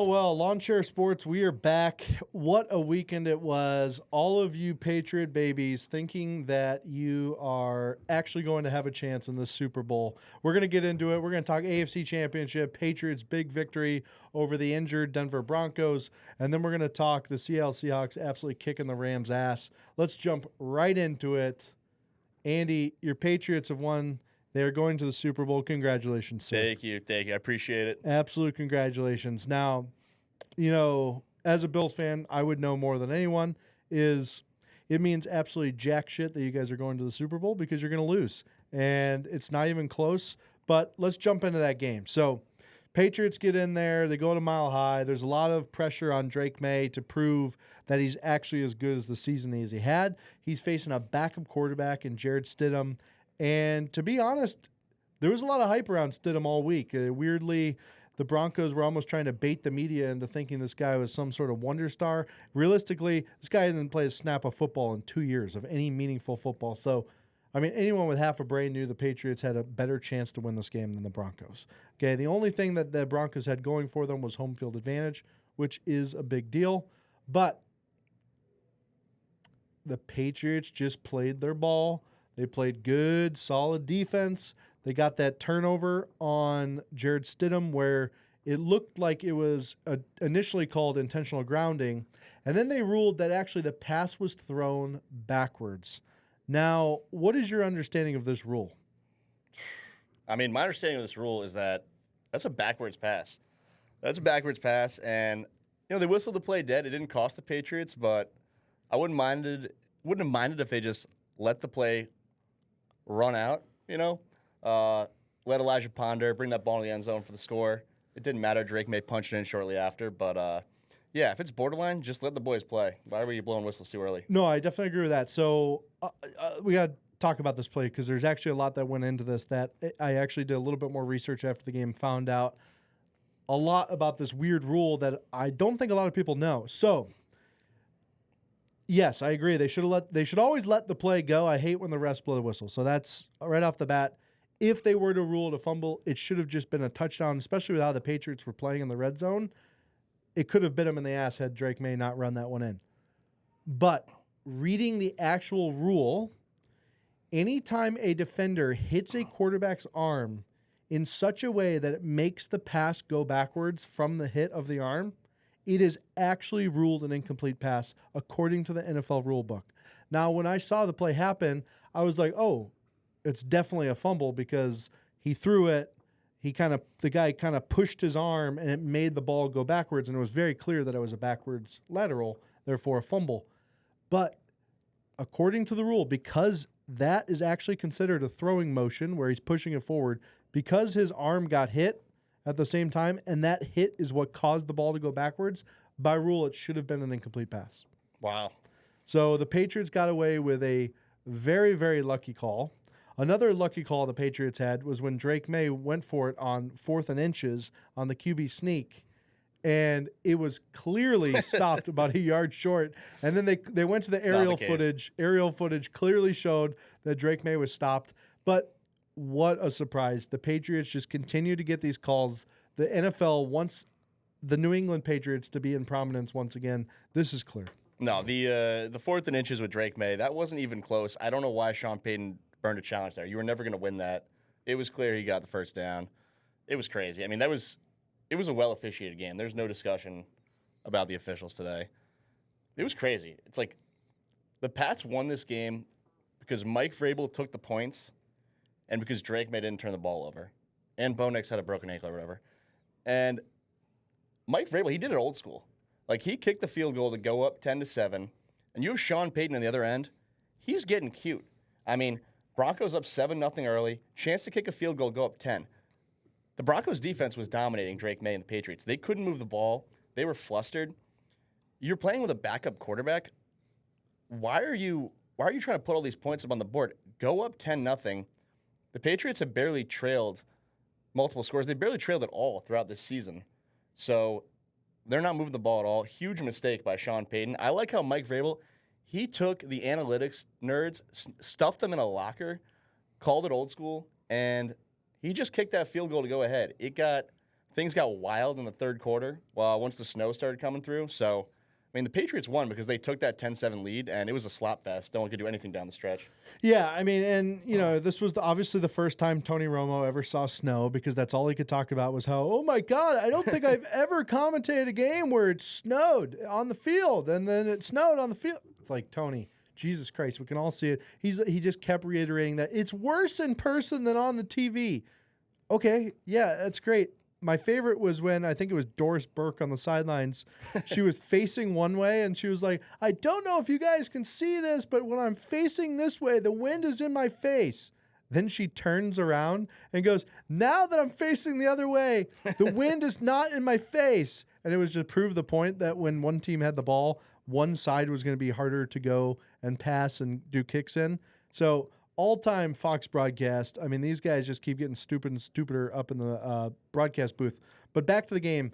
Well, Lawn Chair Sports, we are back. What a weekend it was. All of you Patriot babies thinking that you are actually going to have a chance in this Super Bowl. We're going to get into it. We're going to talk AFC Championship, Patriots' big victory over the injured Denver Broncos, and then we're going to talk the Seattle Seahawks absolutely kicking the Rams' ass. Let's jump right into it. Andy, your Patriots have won. They are going to the Super Bowl. Congratulations, sir. Thank you. I appreciate it. Absolute congratulations. Now, you know, as a Bills fan, I would know more than anyone is it means absolutely jack shit that you guys are going to the Super Bowl because you're going to lose. And it's not even close. But let's jump into that game. So, Patriots get in there. They go to Mile High. There's a lot of pressure on Drake Maye to prove that he's actually as good as the season as he had. He's facing a backup quarterback in Jarrett Stidham. And to be honest, there was a lot of hype around Stidham all week. Weirdly, the Broncos were almost trying to bait the media into thinking this guy was some sort of wonder star. Realistically, this guy hasn't played a snap of football in 2 years of any meaningful football. So, I mean, anyone with half a brain knew the Patriots had a better chance to win this game than the Broncos. Okay, the only thing that the Broncos had going for them was home field advantage, which is a big deal. But the Patriots just played their ball. They played good, solid defense. They got that turnover on Jarrett Stidham where it looked like it was initially called intentional grounding. And then they ruled that actually the pass was thrown backwards. Now, what is your understanding of this rule? I mean, my understanding of this rule is that that's a backwards pass. That's a backwards pass. And, you know, they whistled the play dead. It didn't cost the Patriots, but I wouldn't have minded if they just let the play run out, you know, let Elijah Ponder bring that ball in the end zone for the score. It didn't matter. Drake Maye punched it in shortly after. But, yeah, if it's borderline, just let the boys play. Why were you blowing whistles too early? No, I definitely agree with that. So we got to talk about this play because there's actually a lot that went into this that I actually did a little bit more research after the game, found out a lot about this weird rule that I don't think a lot of people know. So, yes, I agree. They should always let the play go. I hate when the refs blow the whistle. So that's right off the bat. If they were to rule it a fumble, it should have just been a touchdown, especially with how the Patriots were playing in the red zone. It could have bit him in the ass had Drake Maye not run that one in. But reading the actual rule, anytime a defender hits a quarterback's arm in such a way that it makes the pass go backwards from the hit of the arm, it is actually ruled an incomplete pass according to the NFL rule book. Now, when I saw the play happen, I was like, oh, it's definitely a fumble because he threw it. The guy kind of pushed his arm and it made the ball go backwards. And it was very clear that it was a backwards lateral, therefore a fumble. But according to the rule, because that is actually considered a throwing motion where he's pushing it forward, because his arm got hit at the same time, and that hit is what caused the ball to go backwards, by rule, it should have been an incomplete pass. Wow. So the Patriots got away with a very, very lucky call. Another lucky call the Patriots had was when Drake Maye went for it on 4th and inches on the QB sneak, and it was clearly stopped about a yard short. And then they went to the aerial footage. Aerial footage clearly showed that Drake Maye was stopped. But what a surprise. The Patriots just continue to get these calls. The NFL wants the New England Patriots to be in prominence once again. This is clear. No, the 4th and inches with Drake Maye, that wasn't even close. I don't know why Sean Payton burned a challenge there. You were never going to win that. It was clear he got the first down. It was crazy. I mean, it was a well-officiated game. There's no discussion about the officials today. It was crazy. It's like the Pats won this game because Mike Vrabel took the points and because Drake Maye didn't turn the ball over. And Bo Nix had a broken ankle or whatever. And Mike Vrabel, he did it old school. Like, he kicked the field goal to go up 10-7, and you have Sean Payton on the other end. He's getting cute. I mean, Broncos up 7-0 early, chance to kick a field goal, go up 10. The Broncos defense was dominating Drake Maye and the Patriots. They couldn't move the ball. They were flustered. You're playing with a backup quarterback. Why are you trying to put all these points up on the board? Go up 10-0. The Patriots have barely trailed multiple scores. They barely trailed at all throughout this season. So they're not moving the ball at all. Huge mistake by Sean Payton. I like how Mike Vrabel, he took the analytics nerds, stuffed them in a locker, called it old school, and he just kicked that field goal to go ahead. It got things got wild in the third quarter once the snow started coming through. So, I mean, the Patriots won because they took that 10-7 lead, and it was a slop fest. No one could do anything down the stretch. Yeah, I mean, and, this was obviously the first time Tony Romo ever saw snow because that's all he could talk about was how, oh, my God, I don't think I've ever commentated a game where it snowed on the field and then it snowed on the field. It's like, Tony, Jesus Christ, we can all see it. He just kept reiterating that it's worse in person than on the TV. Okay, yeah, that's great. My favorite was when I think it was Doris Burke on the sidelines. She was facing one way, and she was like, I don't know if you guys can see this, but when I'm facing this way, the wind is in my face. Then she turns around and goes, now that I'm facing the other way, the wind is not in my face. And it was to prove the point that when one team had the ball, one side was going to be harder to go and pass and do kicks in. So all-time Fox broadcast. I mean, these guys just keep getting stupid and stupider up in the broadcast booth. But back to the game.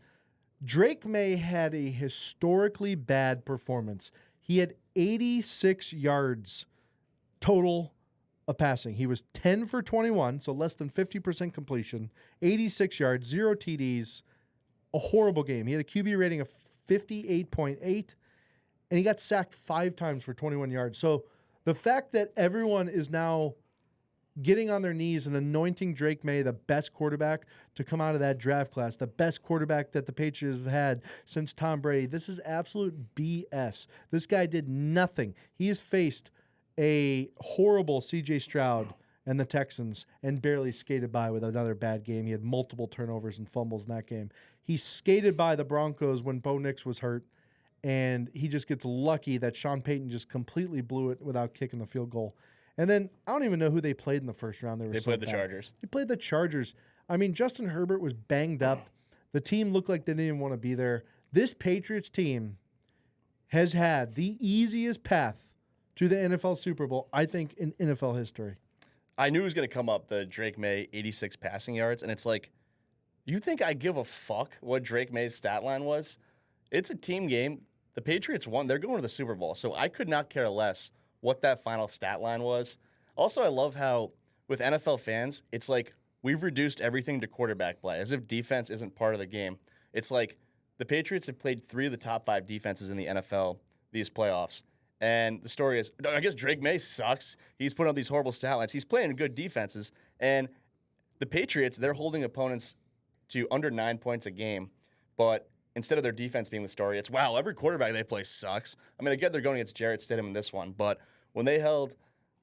Drake Maye had a historically bad performance. He had 86 yards total of passing. He was 10 for 21, so less than 50% completion, 86 yards, 0 TDs, a horrible game. He had a QB rating of 58.8, and he got sacked 5 times for 21 yards. So the fact that everyone is now getting on their knees and anointing Drake Maye the best quarterback to come out of that draft class, the best quarterback that the Patriots have had since Tom Brady, this is absolute BS. This guy did nothing. He has faced a horrible C.J. Stroud and the Texans and barely skated by with another bad game. He had multiple turnovers and fumbles in that game. He skated by the Broncos when Bo Nix was hurt. And he just gets lucky that Sean Payton just completely blew it without kicking the field goal. And then I don't even know who they played in the first round. They played the Chargers. They played the Chargers. I mean, Justin Herbert was banged up. The team looked like they didn't even want to be there. This Patriots team has had the easiest path to the NFL Super Bowl, I think, in NFL history. I knew it was going to come up, the Drake Maye 86 passing yards. And it's like, you think I give a fuck what Drake Maye's stat line was? It's a team game. The Patriots won. They're going to the Super Bowl. So I could not care less what that final stat line was. Also, I love how with NFL fans, it's like we've reduced everything to quarterback play, as if defense isn't part of the game. It's like the Patriots have played 3 of the top 5 defenses in the NFL these playoffs. And the story is, I guess Drake Maye sucks. He's putting up these horrible stat lines. He's playing good defenses. And the Patriots, they're holding opponents to under 9 points a game. But instead of their defense being the story, it's, wow, every quarterback they play sucks. I mean, I get they're going against Jarrett Stidham in this one, but when they held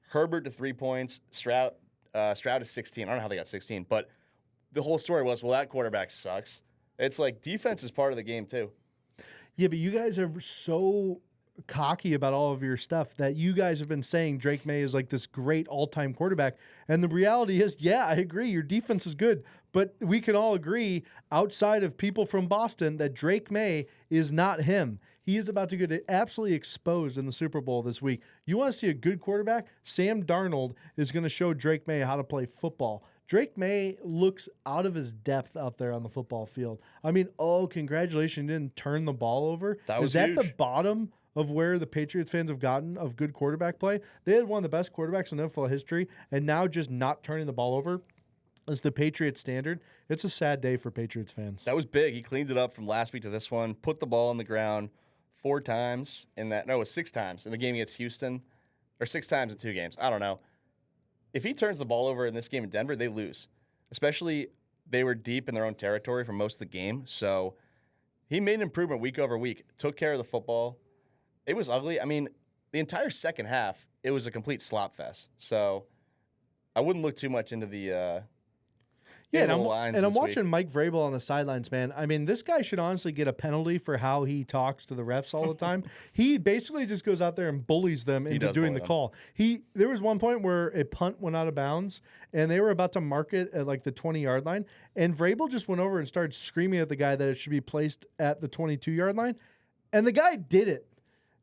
Herbert to 3 points, Stroud to 16, I don't know how they got 16, but the whole story was, well, that quarterback sucks. It's like defense is part of the game too. Yeah, but you guys are so cocky about all of your stuff that you guys have been saying Drake Maye is like this great all-time quarterback. And the reality is, yeah, I agree. Your defense is good. But we can all agree outside of people from Boston that Drake Maye is not him. He is about to get absolutely exposed in the Super Bowl this week. You want to see a good quarterback? Sam Darnold is going to show Drake Maye how to play football. Drake Maye looks out of his depth out there on the football field. I mean, congratulations, you didn't turn the ball over. Is that huge. The bottom of where the Patriots fans have gotten of good quarterback play? They had one of the best quarterbacks in NFL history, and now just not turning the ball over is the Patriots standard. It's a sad day for Patriots fans. That was big. He cleaned it up from last week to this one, put the ball on the ground 4 times in that. No, it was 6 times in the game against Houston, or 6 times in 2 games. I don't know. If he turns the ball over in this game in Denver, they lose. Especially they were deep in their own territory for most of the game. So he made an improvement week over week, took care of the football. It was ugly. I mean, the entire second half, it was a complete slop fest. So I wouldn't look too much into the and I'm watching Mike Vrabel on the sidelines, man. I mean, this guy should honestly get a penalty for how he talks to the refs all the time. He basically just goes out there and bullies them into doing the call. There was one point where a punt went out of bounds, and they were about to mark it at like the 20-yard line, and Vrabel just went over and started screaming at the guy that it should be placed at the 22-yard line, and the guy did it.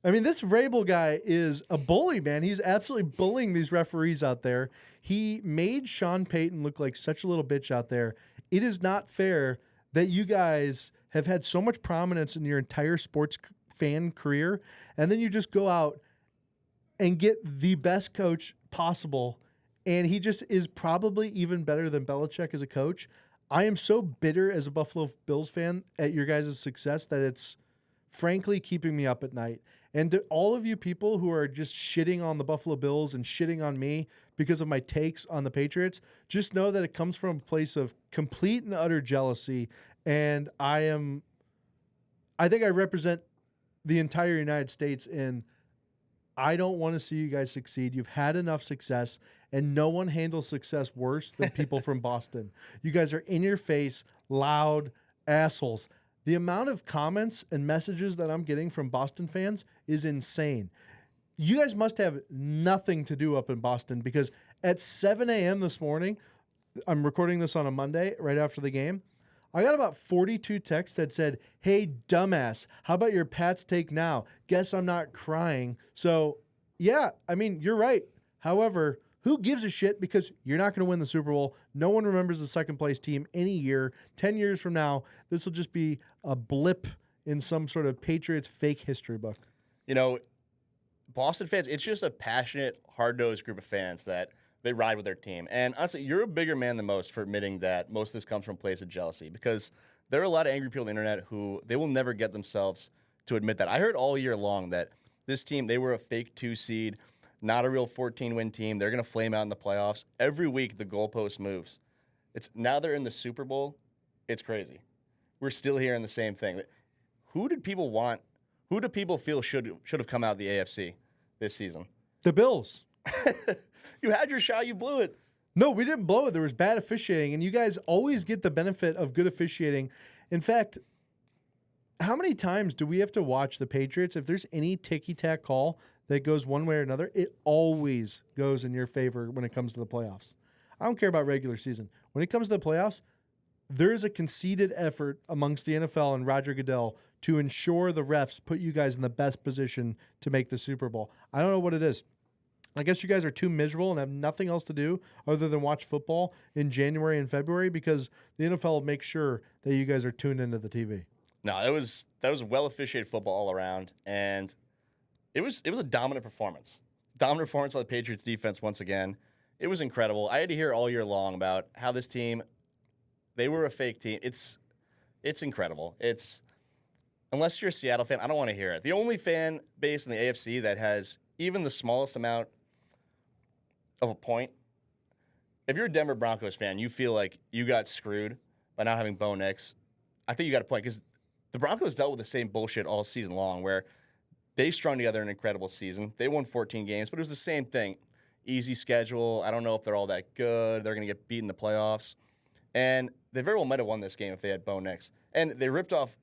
I mean, this Vrabel guy is a bully, man. He's absolutely bullying these referees out there. He made Sean Payton look like such a little bitch out there. It is not fair that you guys have had so much prominence in your entire sports fan career, and then you just go out and get the best coach possible, and he just is probably even better than Belichick as a coach. I am so bitter as a Buffalo Bills fan at your guys' success that it's frankly keeping me up at night. And to all of you people who are just shitting on the Buffalo Bills and shitting on me because of my takes on the Patriots, just know that it comes from a place of complete and utter jealousy. And I think I represent the entire United States, and I don't want to see you guys succeed. You've had enough success, and no one handles success worse than people from Boston. You guys are in your face, loud assholes. The amount of comments and messages that I'm getting from Boston fans is insane. You guys must have nothing to do up in Boston, because at 7 a.m. this morning, I'm recording this on a Monday right after the game, I got about 42 texts that said, "Hey, dumbass, how about your Pats take now? Guess I'm not crying." So, yeah, I mean, you're right. However, who gives a shit, because you're not going to win the Super Bowl. No one remembers the second place team any year. 10 years from now, this will just be a blip in some sort of Patriots fake history book. You know, Boston fans, it's just a passionate, hard-nosed group of fans that they ride with their team. And honestly, you're a bigger man than most for admitting that most of this comes from a place of jealousy, because there are a lot of angry people on the internet who they will never get themselves to admit that. I heard all year long that this team, they were a fake 2 seed, not a real 14-win team. They're going to flame out in the playoffs. Every week, the goalpost moves. Now they're in the Super Bowl. It's crazy. We're still hearing the same thing. Who did people want? Who do people feel should have come out of the AFC this season? The Bills. You had your shot. You blew it. No, we didn't blow it. There was bad officiating, and you guys always get the benefit of good officiating. In fact, how many times do we have to watch the Patriots? If there's any ticky-tack call that goes one way or another, it always goes in your favor when it comes to the playoffs. I don't care about regular season. When it comes to the playoffs, there is a conceded effort amongst the NFL and Roger Goodell to ensure the refs put you guys in the best position to make the Super Bowl. I don't know what it is. I guess you guys are too miserable and have nothing else to do other than watch football in January and February, because the NFL will make sure that you guys are tuned into the TV. No, that was well officiated football all around, and it was a dominant performance. Dominant performance by the Patriots defense once again. It was incredible. I had to hear all year long about how this team, they were a fake team. It's incredible. Unless you're a Seattle fan, I don't want to hear it. The only fan base in the AFC that has even the smallest amount of a point, if you're a Denver Broncos fan, you feel like you got screwed by not having Bo Nix. I think you got a point, because the Broncos dealt with the same bullshit all season long, where they strung together an incredible season. They won 14 games, but it was the same thing. Easy schedule. I don't know if they're all that good. They're going to get beat in the playoffs. And they very well might have won this game if they had Bo Nix. And they ripped off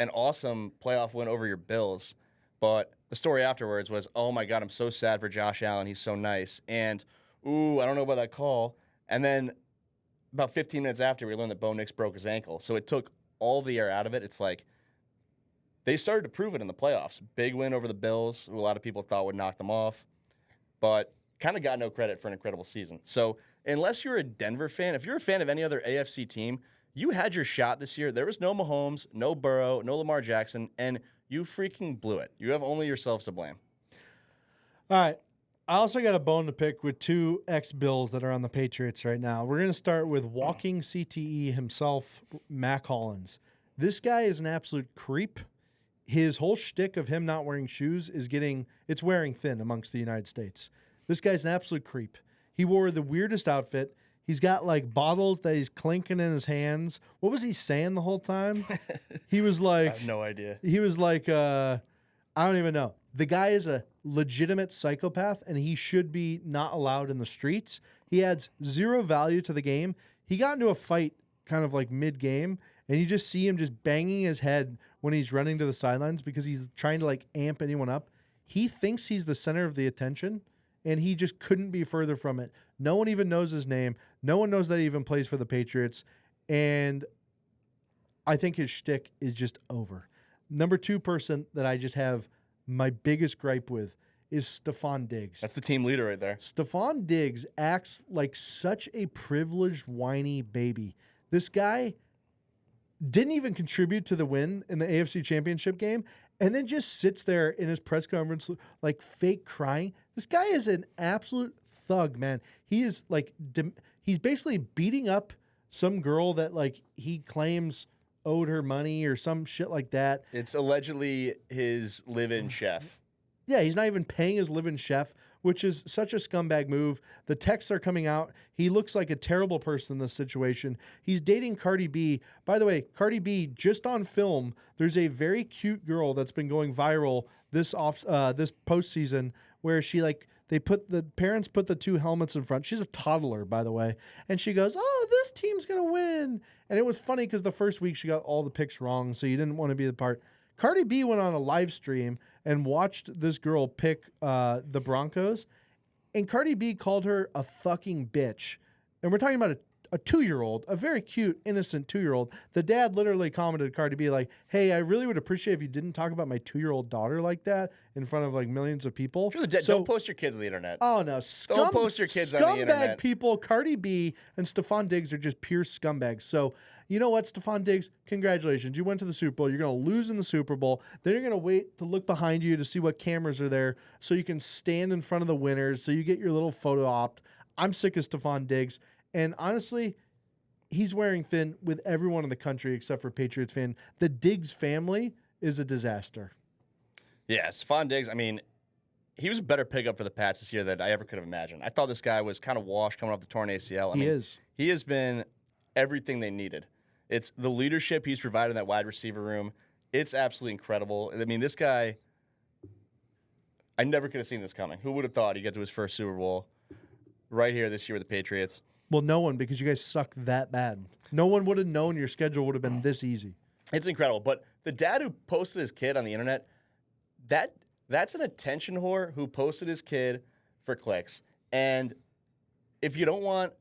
an awesome playoff win over your Bills. But the story afterwards was, oh, my God, I'm so sad for Josh Allen. He's so nice. And, ooh, I don't know about that call. And then about 15 minutes after, we learned that Bo Nix broke his ankle. So it took all the air out of it. It's like they started to prove it in the playoffs. Big win over the Bills, who a lot of people thought would knock them off. But kind of got no credit for an incredible season. So unless you're a Denver fan, if you're a fan of any other AFC team, you had your shot this year. There was no Mahomes, no Burrow, no Lamar Jackson, and you freaking blew it. You have only yourselves to blame. All right. I also got a bone to pick with 2 ex-Bills that are on the Patriots right now. We're going to start with walking CTE himself, Mac Hollins. This guy is an absolute creep. His whole shtick of him not wearing shoes it's wearing thin amongst the United States. This guy's an absolute creep. He wore the weirdest outfit. He's got like bottles that he's clinking in his hands. What was he saying the whole time? He was like, I have no idea. He was like, I don't even know. The guy is a legitimate psychopath, and he should be not allowed in the streets. He adds zero value to the game. He got into a fight kind of like mid-game, and you just see him just banging his head when he's running to the sidelines because he's trying to like amp anyone up. He thinks he's the center of the attention, and he just couldn't be further from it. No one even knows his name. No one knows that he even plays for the Patriots, and I think his shtick is just over. Number 2 person that I just have my biggest gripe with is Stephon Diggs. That's the team leader right there. Stephon Diggs acts like such a privileged, whiny baby. This guy didn't even contribute to the win in the AFC Championship game, and then just sits there in his press conference like fake crying. This guy is an absolute thug, man. He is like, he's basically beating up some girl that like he claims owed her money or some shit like that. It's allegedly his live-in chef. Yeah, he's not even paying his live-in chef, which is such a scumbag move. The texts are coming out. He looks like a terrible person in this situation. He's dating Cardi B. By the way, Cardi B, just on film, there's a very cute girl that's been going viral this postseason where she the parents put the two helmets in front. She's a toddler, by the way. And she goes, "Oh, this team's going to win." And it was funny because the first week she got all the picks wrong, so you didn't want to be the part. Cardi B went on a live stream and watched this girl pick the Broncos, and Cardi B called her a fucking bitch. And we're talking about a 2-year-old, a very cute, innocent 2-year-old. The dad literally commented to Cardi B like, "Hey, I really would appreciate if you didn't talk about my 2-year-old daughter like that in front of like millions of people." Don't post your kids on the internet. Oh no, don't post your kids on the internet. Scumbag people. Cardi B and Stephon Diggs are just pure scumbags. So you know what, Stephon Diggs, congratulations. You went to the Super Bowl. You're going to lose in the Super Bowl. Then you're going to wait to look behind you to see what cameras are there so you can stand in front of the winners so you get your little photo op. I'm sick of Stephon Diggs. And honestly, he's wearing thin with everyone in the country except for Patriots fan. The Diggs family is a disaster. Yeah, Stephon Diggs, I mean, he was a better pickup for the Pats this year than I ever could have imagined. I thought this guy was kind of washed coming off the torn ACL. He has been everything they needed. It's the leadership he's provided in that wide receiver room. It's absolutely incredible. I mean, this guy, I never could have seen this coming. Who would have thought he'd get to his first Super Bowl right here this year with the Patriots? Well, no one, because you guys suck that bad. No one would have known your schedule would have been this easy. It's incredible. But the dad who posted his kid on the internet, that's an attention whore who posted his kid for clicks. And if you don't want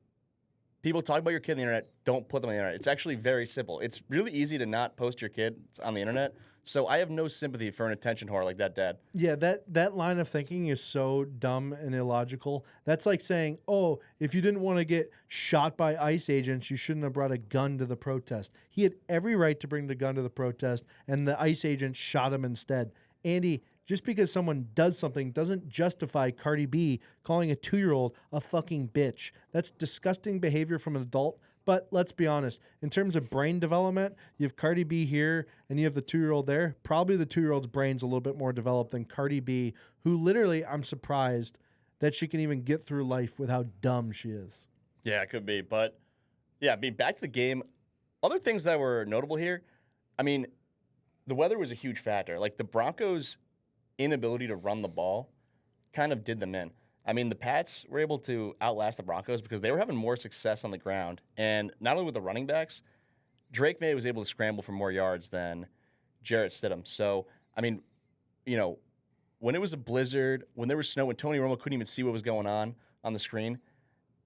people talking about your kid on the internet, don't put them on the internet. It's actually very simple. It's really easy to not post your kid on the internet. So I have no sympathy for an attention whore like that dad. Yeah, that line of thinking is so dumb and illogical. That's like saying, "Oh, if you didn't want to get shot by ICE agents, you shouldn't have brought a gun to the protest." He had every right to bring the gun to the protest, and the ICE agents shot him instead. Andy, just because someone does something doesn't justify Cardi B calling a 2-year-old a fucking bitch. That's disgusting behavior from an adult. But let's be honest, in terms of brain development, you have Cardi B here and you have the 2-year-old there. Probably the 2-year-old's brain's a little bit more developed than Cardi B, who literally, I'm surprised that she can even get through life with how dumb she is. Yeah, it could be. But, yeah, I mean, back to the game. Other things that were notable here, I mean, the weather was a huge factor. Like, the Broncos' inability to run the ball kind of did them in. I mean, the Pats were able to outlast the Broncos because they were having more success on the ground. And not only with the running backs, Drake Maye was able to scramble for more yards than Jarrett Stidham. So, I mean, you know, when it was a blizzard, when there was snow, when Tony Romo couldn't even see what was going on the screen,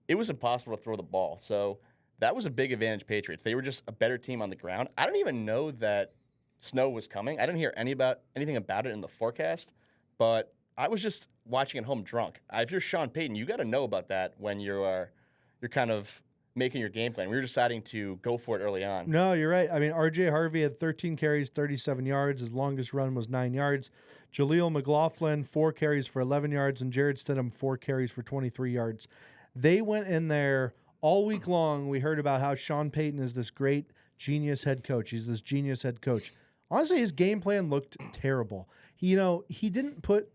it was impossible to throw the ball. So that was a big advantage Patriots. They were just a better team on the ground. I didn't even know that snow was coming. I didn't hear anything about it in the forecast, but I was just watching at home drunk. If you're Sean Payton, you got to know about that when you're kind of making your game plan. We were deciding to go for it early on. No, you're right. I mean, R.J. Harvey had 13 carries, 37 yards. His longest run was 9 yards. Jaleel McLaughlin, 4 carries for 11 yards, and Jarrett Stidham, 4 carries for 23 yards. They went in there all week long. We heard about how Sean Payton is this great genius head coach. He's this genius head coach. Honestly, his game plan looked terrible. He didn't put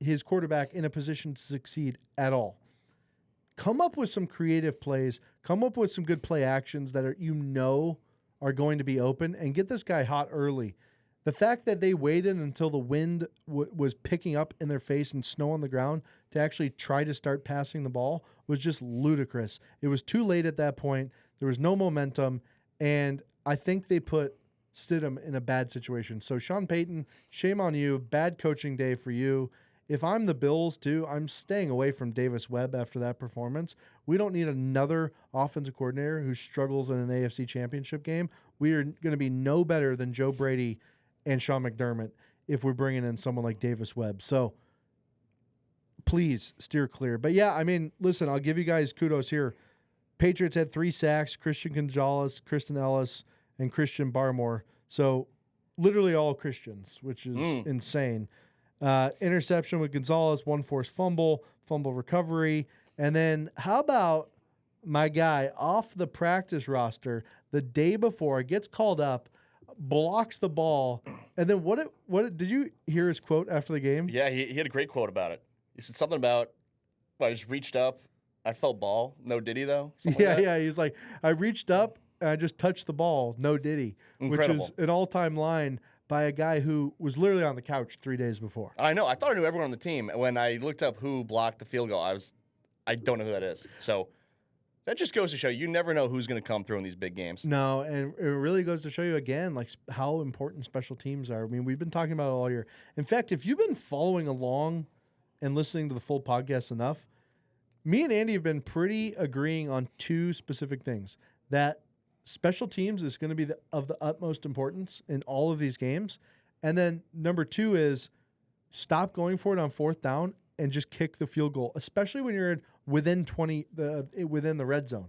his quarterback in a position to succeed at all. Come up with some creative plays. Come up with some good play actions that are going to be open, and get this guy hot early. The fact that they waited until the wind was picking up in their face and snow on the ground to actually try to start passing the ball was just ludicrous. It was too late at that point. There was no momentum, and I think they put Stidham in a bad situation. So Sean Payton, shame on you. Bad coaching day for you. If I'm the Bills, too, I'm staying away from Davis Webb after that performance. We don't need another offensive coordinator who struggles in an AFC championship game. We are going to be no better than Joe Brady and Sean McDermott if we're bringing in someone like Davis Webb. So please steer clear. But, yeah, I mean, listen, I'll give you guys kudos here. Patriots had 3 sacks, Christian Gonzalez, Kristen Ellis, and Christian Barmore. So literally all Christians, which is insane. Interception with Gonzalez, 1 forced fumble recovery. And then how about my guy off the practice roster the day before, gets called up, blocks the ball, and then what did you hear his quote after the game? Yeah, he had a great quote about it. He said something about, well, I just reached up, I felt ball. No diddy though. Something like that. Yeah. He was like, I reached up and I just touched the ball. No diddy. Incredible. Which is an all-time line by a guy who was literally on the couch 3 days before. I know. I thought I knew everyone on the team. When I looked up who blocked the field goal, I don't know who that is. So that just goes to show you never know who's going to come through in these big games. No, and it really goes to show you again, like how important special teams are. I mean, we've been talking about it all year. In fact, if you've been following along and listening to the full podcast enough, me and Andy have been pretty agreeing on 2 specific things. That special teams is going to be of the utmost importance in all of these games. And then number 2 is stop going for it on 4th down and just kick the field goal, especially when you're within the red zone.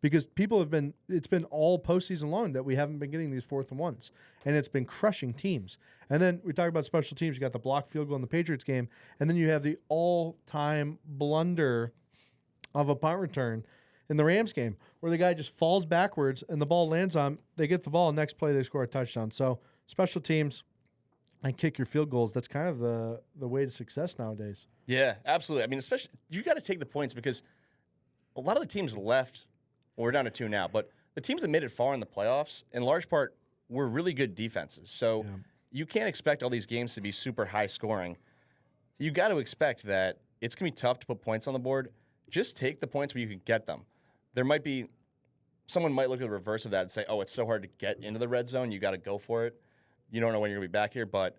Because it's been all postseason long that we haven't been getting these 4th and 1s, and it's been crushing teams. And then we talk about special teams. You got the blocked field goal in the Patriots game, and then you have the all-time blunder of a punt return in the Rams game where the guy just falls backwards and the ball lands on. They get the ball. Next play, they score a touchdown. So special teams and kick your field goals. That's kind of the way to success nowadays. Yeah, absolutely. I mean, especially you got to take the points because a lot of the teams left. Well, we're down to 2 now, but the teams that made it far in the playoffs, in large part, were really good defenses. So you can't expect all these games to be super high scoring. You got to expect that it's going to be tough to put points on the board. Just take the points where you can get them. Someone might look at the reverse of that and say, oh, it's so hard to get into the red zone. You got to go for it. You don't know when you're going to be back here, but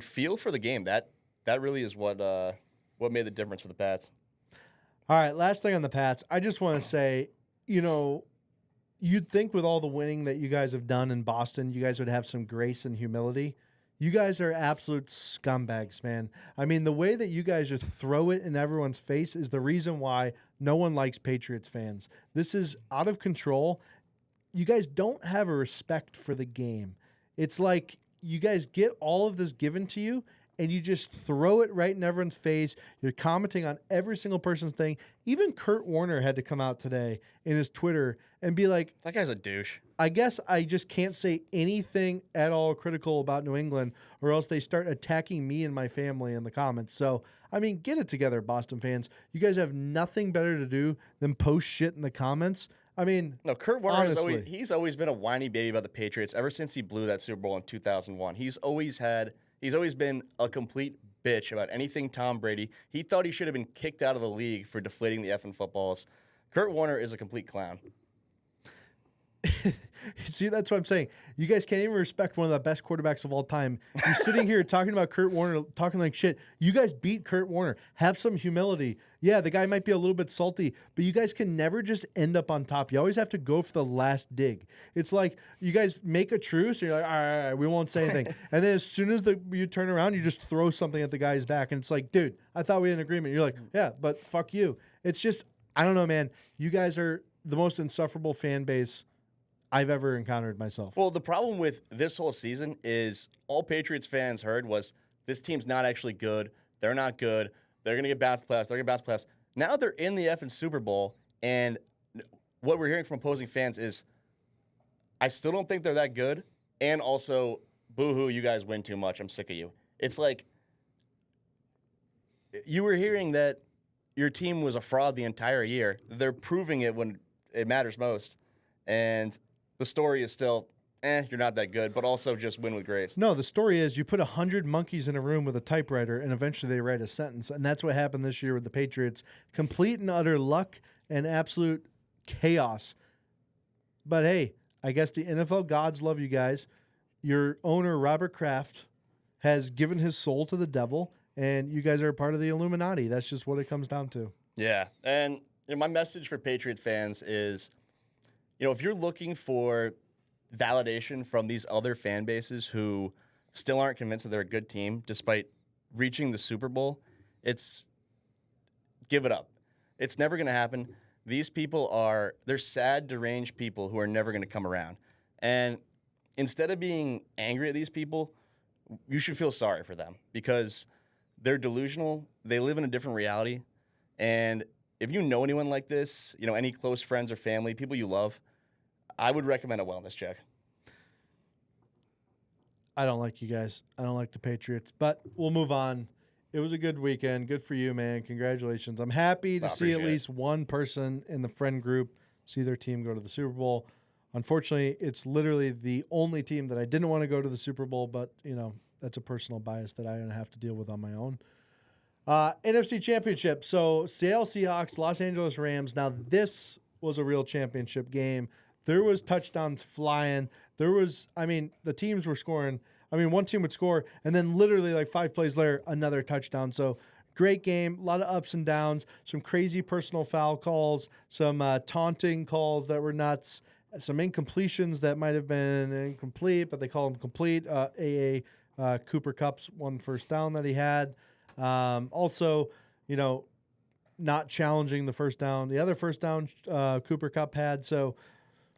feel for the game. That really is what made the difference for the Pats. All right, last thing on the Pats. I just want to say, you'd think with all the winning that you guys have done in Boston, you guys would have some grace and humility. You guys are absolute scumbags, man. I mean, the way that you guys just throw it in everyone's face is the reason why no one likes Patriots fans. This is out of control. You guys don't have a respect for the game. It's like you guys get all of this given to you, and you just throw it right in everyone's face. You're commenting on every single person's thing. Even Kurt Warner had to come out today in his Twitter and be like, that guy's a douche. I guess I just can't say anything at all critical about New England, or else they start attacking me and my family in the comments. So, I mean, get it together, Boston fans. You guys have nothing better to do than post shit in the comments. I mean, no, Kurt Warner honestly, he's always been a whiny baby about the Patriots ever since he blew that Super Bowl in 2001. He's always been a complete bitch about anything Tom Brady. He thought he should have been kicked out of the league for deflating the effing footballs. Kurt Warner is a complete clown. See, that's what I'm saying. You guys can't even respect one of the best quarterbacks of all time. You're sitting here talking about Kurt Warner, talking like shit. You guys beat Kurt Warner. Have some humility. Yeah, the guy might be a little bit salty, but you guys can never just end up on top. You always have to go for the last dig. It's like you guys make a truce, and you're like, all right, we won't say anything. And then as soon as you turn around, you just throw something at the guy's back, and it's like, dude, I thought we had an agreement. You're like, yeah, but fuck you. It's just, I don't know, man. You guys are the most insufferable fan base I've ever encountered myself. Well, the problem with this whole season is all Patriots fans heard was this team's not actually good. They're not good. They're going to get bounced playoffs. They're going to bounce playoffs. Now they're in the effing Super Bowl, and what we're hearing from opposing fans is I still don't think they're that good, and also, boo-hoo, you guys win too much. I'm sick of you. It's like you were hearing that your team was a fraud the entire year. They're proving it when it matters most, and the story is still, you're not that good, but also just win with grace. No, the story is you put 100 monkeys in a room with a typewriter, and eventually they write a sentence. And that's what happened this year with the Patriots. Complete and utter luck and absolute chaos. But hey, I guess the NFL gods love you guys. Your owner, Robert Kraft, has given his soul to the devil, and you guys are a part of the Illuminati. That's just what it comes down to. Yeah, and my message for Patriot fans is, if you're looking for validation from these other fan bases who still aren't convinced that they're a good team despite reaching the Super Bowl, give it up. It's never going to happen. These people they're sad, deranged people who are never going to come around. And instead of being angry at these people, you should feel sorry for them because they're delusional. They live in a different reality. And if you know anyone like this, any close friends or family, people you love, I would recommend a wellness check. I don't like you guys. I don't like the Patriots, but we'll move on. It was a good weekend. Good for you, man. Congratulations. I'm happy to see at least one person in the friend group see their team go to the Super Bowl. Unfortunately, it's literally the only team that I didn't want to go to the Super Bowl, but, that's a personal bias that I don't have to deal with on my own. NFC Championship. So, Seattle Seahawks, Los Angeles Rams. Now, this was a real championship game. There was touchdowns flying. The teams were scoring. One team would score, and then literally like 5 plays later, another touchdown. So, great game. A lot of ups and downs. Some crazy personal foul calls. Some taunting calls that were nuts. Some incompletions that might have been incomplete, but they call them complete. Cooper Kupp's one first down that he had. Also, not challenging the first down. The other first down Cooper Kupp had. So,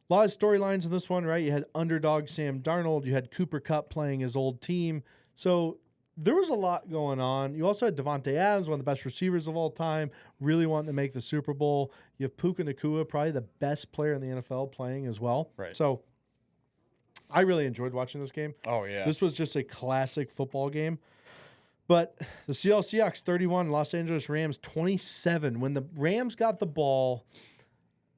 a lot of storylines in this one, right? You had underdog Sam Darnold. You had Cooper Kupp playing his old team. So there was a lot going on. You also had Devontae Adams, one of the best receivers of all time, really wanting to make the Super Bowl. You have Puka Nacua, probably the best player in the NFL, playing as well. Right. So I really enjoyed watching this game. Oh, yeah. This was just a classic football game. But the Seattle Seahawks 31, Los Angeles Rams 27. When the Rams got the ball,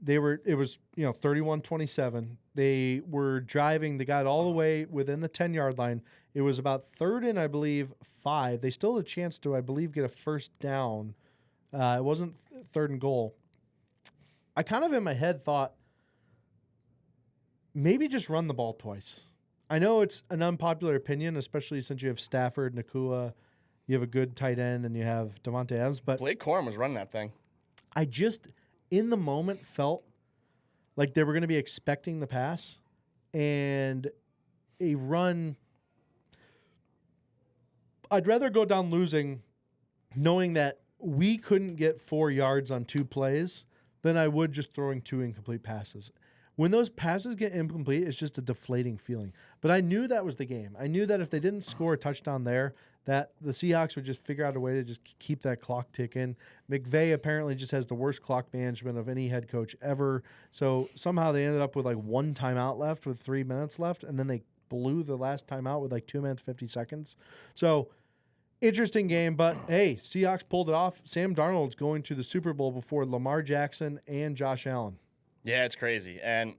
it was 31-27. They were driving. They got all the way within the 10-yard line. It was about 3rd and, I believe, 5. They still had a chance to, I believe, get a first down. It wasn't 3rd and goal. I kind of in my head thought, maybe just run the ball twice. I know it's an unpopular opinion, especially since you have Stafford, Nacua, you have a good tight end, and you have Devontae Adams. But Blake Corum was running that thing. I just, in the moment, felt like they were going to be expecting the pass and a run. I'd rather go down losing knowing that we couldn't get 4 yards on 2 plays than I would just throwing 2 incomplete passes. When those passes get incomplete, it's just a deflating feeling. But I knew that was the game. I knew that if they didn't score a touchdown there, that the Seahawks would just figure out a way to just keep that clock ticking. McVay apparently just has the worst clock management of any head coach ever. So somehow they ended up with like 1 timeout left with 3 minutes left, and then they blew the last timeout with like 2 minutes, 50 seconds. So interesting game, but hey, Seahawks pulled it off. Sam Darnold's going to the Super Bowl before Lamar Jackson and Josh Allen. Yeah, it's crazy. And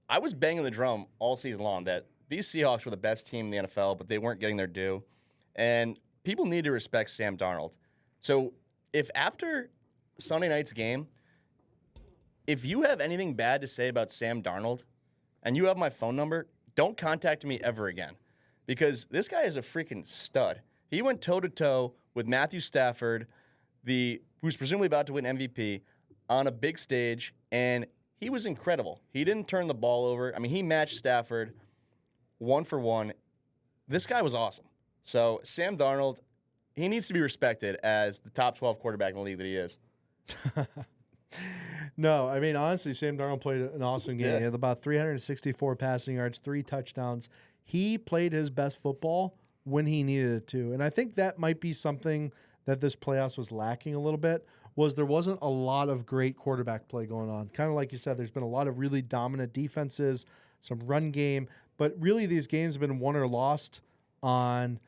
I was banging the drum all season long that these Seahawks were the best team in the NFL, but they weren't getting their due. And people need to respect Sam Darnold. So if after Sunday night's game, if you have anything bad to say about Sam Darnold and you have my phone number, don't contact me ever again, because this guy is a freaking stud. He went toe-to-toe with Matthew Stafford, who's presumably about to win MVP, on a big stage, and he was incredible. He didn't turn the ball over. He matched Stafford 1 for 1. This guy was awesome. So Sam Darnold, he needs to be respected as the top 12 quarterback in the league that he is. No, honestly, Sam Darnold played an awesome game. Yeah. He had about 364 passing yards, 3 touchdowns. He played his best football when he needed it to. And I think that might be something that this playoffs was lacking a little bit, was there wasn't a lot of great quarterback play going on. Kind of like you said, there's been a lot of really dominant defenses, some run game, but really these games have been won or lost on,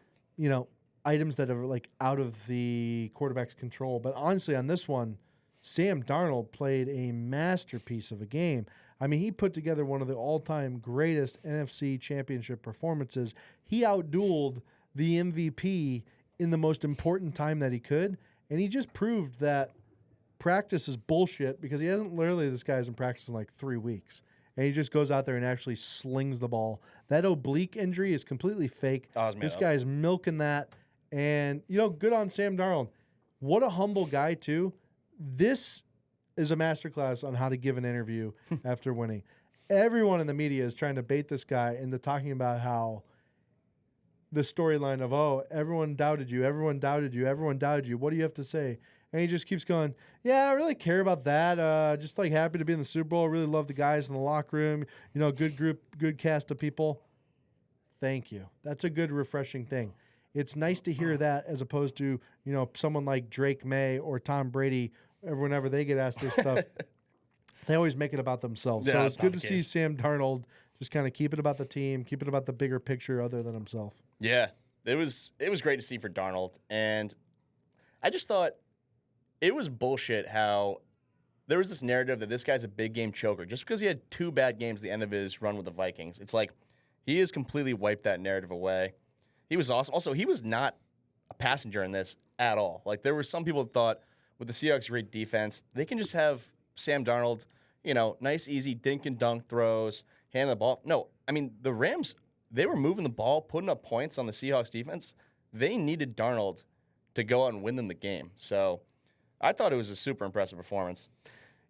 items that are like out of the quarterback's control. But honestly, on this one, Sam Darnold played a masterpiece of a game. He put together one of the all-time greatest NFC championship performances. He outdueled the MVP in the most important time that he could, and he just proved that practice is bullshit, because this guy hasn't practiced in like 3 weeks. And he just goes out there and actually slings the ball. That oblique injury is completely fake. This guy is milking that. And, good on Sam Darnold. What a humble guy, too. This is a masterclass on how to give an interview after winning. Everyone in the media is trying to bait this guy into talking about how the storyline of, everyone doubted you, everyone doubted you, everyone doubted you. What do you have to say? And he just keeps going, yeah, I don't really care about that. Just like happy to be in the Super Bowl. Really love the guys in the locker room. Good group, good cast of people. Thank you. That's a good, refreshing thing. It's nice to hear that, as opposed to, someone like Drake Maye or Tom Brady whenever they get asked this stuff, they always make it about themselves. Yeah, So that's it's not good the to see case. Sam Darnold just kind of keep it about the team, keep it about the bigger picture other than himself. Yeah, it was great to see for Darnold, and I just thought it was bullshit how there was this narrative that this guy's a big game choker just because he had 2 bad games at the end of his run with the Vikings. It's like he has completely wiped that narrative away. He was awesome. Also, he was not a passenger in this at all. Like there were some people that thought with the Seahawks' great defense, they can just have Sam Darnold, nice, easy dink and dunk throws, hand the ball. No, I mean the Rams, they were moving the ball, putting up points on the Seahawks defense. They needed Darnold to go out and win them the game. So I thought it was a super impressive performance.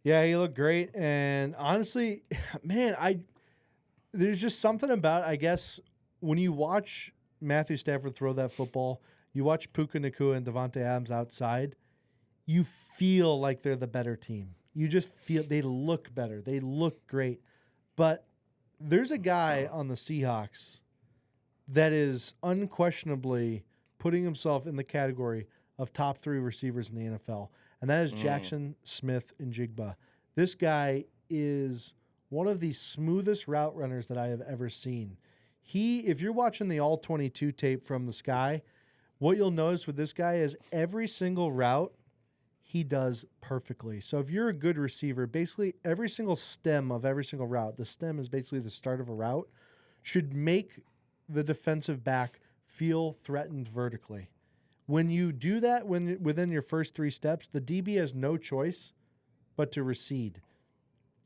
Yeah, he looked great, and honestly, man, there's just something about, I guess, when you watch Matthew Stafford throw that football, you watch Puka Nacua and Devontae Adams outside, you feel like they're the better team. You just feel they look better. They look great. But there's a guy on the Seahawks that is unquestionably putting himself in the category of top 3 receivers in the NFL, and that is Jackson Smith-Njigba. This guy is one of the smoothest route runners that I have ever seen. If you're watching the All-22 tape from the Sky, what you'll notice with this guy is every single route he does perfectly. So if you're a good receiver, basically every single stem of every single route, the stem is basically the start of a route, should make the defensive back feel threatened vertically. When you do that within your first 3 steps, the DB has no choice but to recede.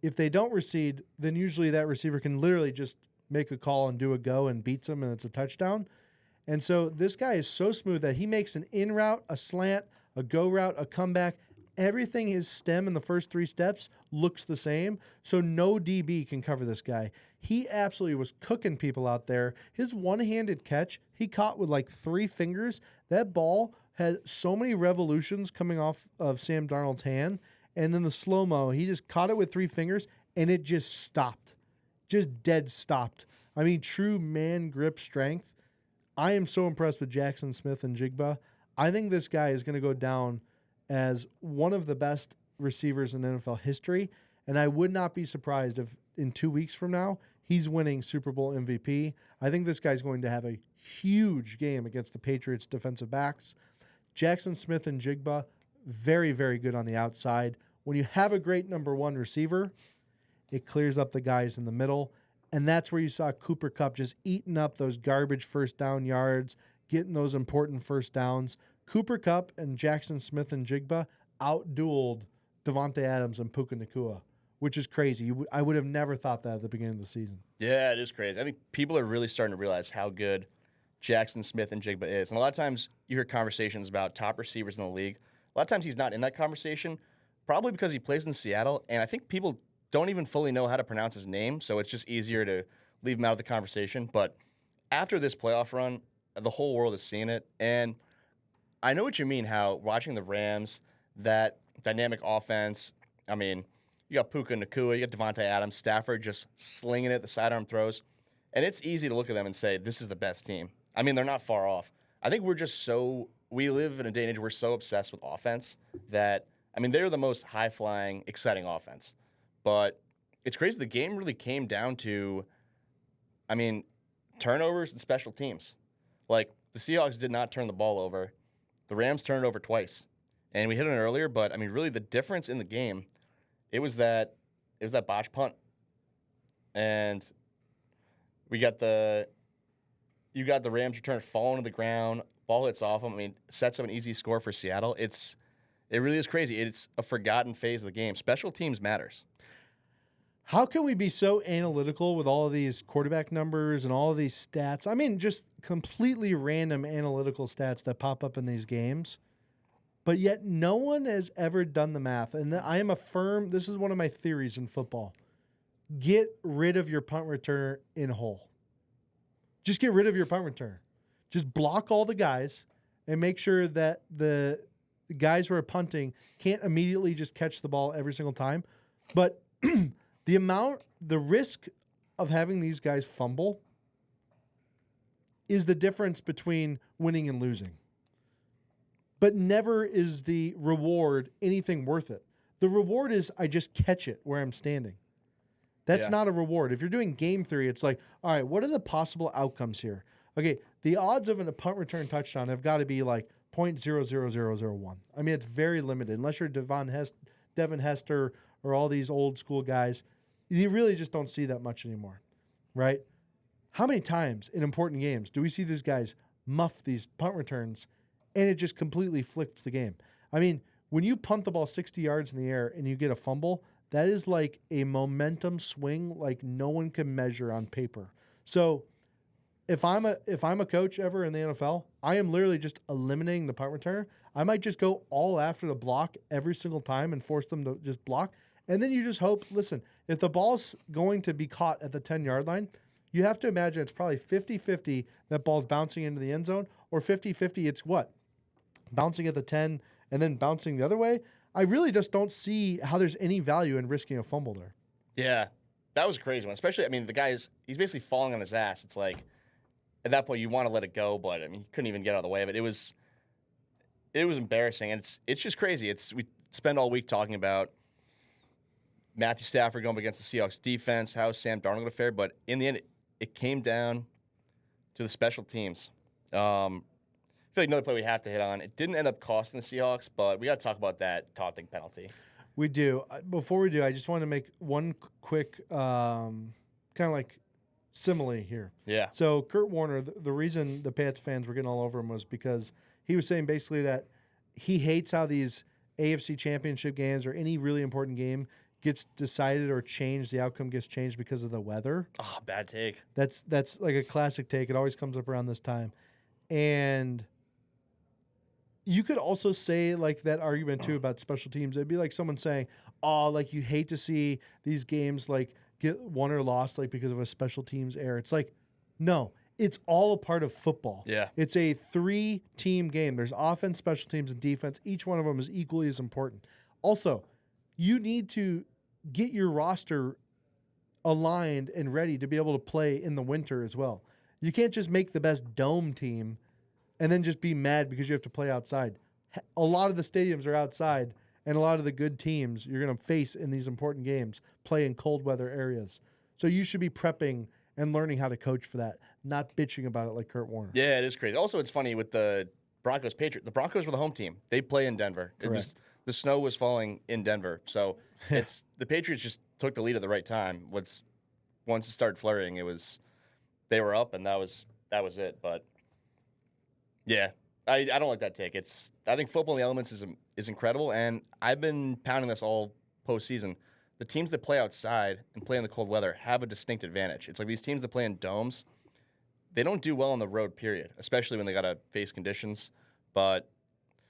If they don't recede, then usually that receiver can literally just make a call and do a go and beats them, and it's a touchdown. And so this guy is so smooth that he makes an in route, a slant, a go route, a comeback. Everything his stem in the first 3 steps looks the same, so no DB can cover this guy. He absolutely was cooking people out there. His one-handed catch, he caught with like 3 fingers. That ball had so many revolutions coming off of Sam Darnold's hand, and then the slow-mo, he just caught it with 3 fingers, and it just stopped. Just dead stopped. I mean, true man grip strength. I am so impressed with Jackson Smith-Njigba. I think this guy is going to go down as one of the best receivers in NFL history, and I would not be surprised if in 2 weeks from now he's winning Super Bowl MVP. I think this guy's going to have a huge game against the Patriots defensive backs. Jackson Smith-Njigba, very, very good on the outside. When you have a great number 1 receiver, it clears up the guys in the middle, and that's where you saw Cooper Kupp just eating up those garbage first down yards, getting those important first downs. Cooper Kupp and Jackson Smith-Njigba outdueled Devontae Adams and Puka Nacua, which is crazy. I would have never thought that at the beginning of the season. Yeah, it is crazy. I think people are really starting to realize how good Jackson Smith-Njigba is. And a lot of times you hear conversations about top receivers in the league. A lot of times he's not in that conversation, probably because he plays in Seattle, and I think people don't even fully know how to pronounce his name, so it's just easier to leave him out of the conversation. But after this playoff run, the whole world has seen it, and I know what you mean, how watching the Rams, that dynamic offense, I mean, you got Puka Nacua, you got Devontae Adams, Stafford just slinging it, the sidearm throws, and it's easy to look at them and say, this is the best team. I mean, they're not far off. I think we live in a day and age where we're so obsessed with offense that, I mean, they're the most high-flying, exciting offense. But it's crazy. The game really came down to, I mean, turnovers and special teams. Like, the Seahawks did not turn the ball over. The Rams turned it over twice. And we hit on it earlier, but, I mean, really the difference in the game, it was that botch punt. And you got the Rams return falling to the ground, ball hits off them. I mean, sets up an easy score for Seattle. It really is crazy. It's a forgotten phase of the game. Special teams matters. How can we be so analytical with all of these quarterback numbers and all of these stats? I mean, just completely random analytical stats that pop up in these games, but yet no one has ever done the math. And I am this is one of my theories in football. Get rid of your punt returner in whole. Just get rid of your punt returner. Just block all the guys and make sure that the guys who are punting can't immediately just catch the ball every single time. But the risk of having these guys fumble is the difference between winning and losing. but never is the reward anything worth it. The reward is I just catch it where I'm standing. That's not a reward. If you're doing game theory, it's like, all right, what are the possible outcomes here? Okay, the odds of a punt return touchdown have got to be like 0.00001. I mean, it's very limited. Unless you're Devin Hester or all these old school guys, you really just don't see that much anymore, right? How many times in important games do we see these guys muff these punt returns and it just completely flips the game? I mean, when you punt the ball 60 yards in the air and you get a fumble, that is like a momentum swing like no one can measure on paper. So if I'm a coach ever in the NFL, I am literally just eliminating the punt returner. I might just go all after the block every single time and force them to just block. And then you just hope, listen, if the ball's going to be caught at the 10-yard line, you have to imagine it's probably 50-50 that ball's bouncing into the end zone, or 50-50 it's what? Bouncing at the 10 and then bouncing the other way. I really just don't see how there's any value in risking a fumble there. Yeah, that was a crazy one. Especially, I mean, he's basically falling on his ass. It's like, at that point, you want to let it go, but I mean, he couldn't even get out of the way of it. It was embarrassing, and it's just crazy. We spend all week talking about Matthew Stafford going up against the Seahawks defense, how is Sam Darnold going to fare, but in the end, it came down to the special teams. I feel like another play we have to hit on. It didn't end up costing the Seahawks, but we got to talk about that taunting penalty. We do. Before we do, I just want to make one quick kind of like simile here. Yeah. So Kurt Warner, the reason the Pats fans were getting all over him was because he was saying basically that he hates how these AFC championship games or any really important game gets decided or changed. The outcome gets changed because of the weather. Oh, bad take. That's like a classic take. It always comes up around this time. And you could also say like that argument too about special teams. It'd be like someone saying, "Oh, like you hate to see these games like get won or lost like because of a special teams error." It's like, no, it's all a part of football. Yeah, it's a 3-team game. There's offense, special teams, and defense. Each one of them is equally as important. Also, you need to get your roster aligned and ready to be able to play in the winter as well. You can't just make the best dome team and then just be mad because you have to play outside. A lot of the stadiums are outside, and a lot of the good teams you're going to face in these important games play in cold weather areas. So you should be prepping and learning how to coach for that, not bitching about it like Kurt Warner. Yeah, it is crazy. Also, it's funny with the Broncos Patriots. The Broncos were the home team. They play in Denver. The snow was falling in Denver. So the Patriots just took the lead at the right time. Once it started flurrying, they were up, and that was it. But yeah, I don't like that take. I think football in the elements is incredible, and I've been pounding this all postseason. The teams that play outside and play in the cold weather have a distinct advantage. It's like these teams that play in domes, they don't do well on the road, period, especially when they got to face conditions. But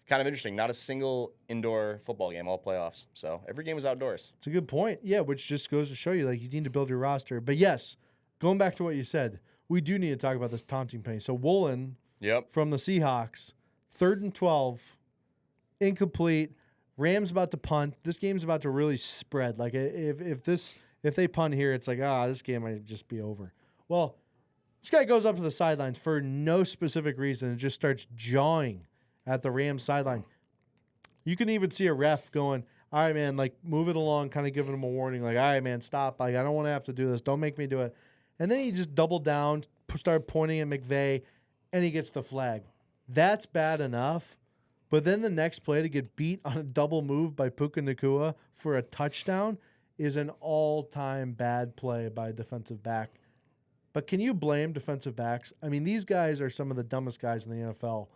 kind of interesting, not a single indoor football game all playoffs. So every game is outdoors. It's a good point. Yeah, which just goes to show you, like, you need to build your roster. But yes, going back to what you said, we do need to talk about this taunting penalty. So Woolen from the Seahawks, 3rd and 12, incomplete. Rams about to punt. This game's about to really spread. Like if they punt here, it's like, this game might just be over. Well, this guy goes up to the sidelines for no specific reason and just starts jawing at the Rams sideline. You can even see a ref going, "All right, man, like move it along," kind of giving him a warning, like, "All right, man, stop. Like I don't want to have to do this. Don't make me do it." And then he just doubled down, started pointing at McVay, and he gets the flag. That's bad enough. But then the next play to get beat on a double move by Puka Nacua for a touchdown is an all-time bad play by a defensive back. But can you blame defensive backs? I mean, these guys are some of the dumbest guys in the NFL.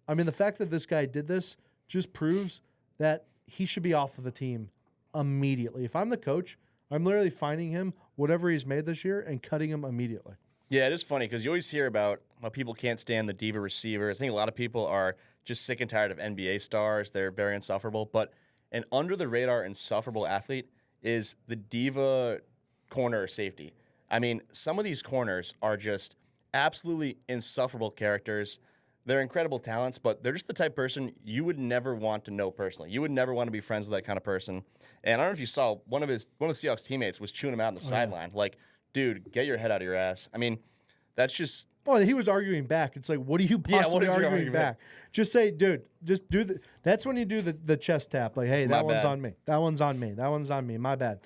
I mean, the fact that this guy did this just proves that he should be off of the team immediately. If I'm the coach, I'm literally finding him whatever he's made this year and cutting him immediately. Yeah, it is funny because you always hear about how people can't stand the diva receivers. I think a lot of people are just sick and tired of NBA stars. They're very insufferable. But an under-the-radar insufferable athlete is the diva corner safety. I mean, some of these corners are just absolutely insufferable characters. They're incredible talents, but they're just the type of person you would never want to know personally. You would never want to be friends with that kind of person. And I don't know if you saw, one of the Seahawks teammates was chewing him out on the sideline. Like, dude, get your head out of your ass. I mean, That's just Well, he was arguing back. It's like, what are you Yeah, what possibly is your arguing argument? back? Just say, dude, just do the. That's when you do the chest tap. Like, hey, It's my that one's bad. on me. That one's on me. That one's on me. My bad.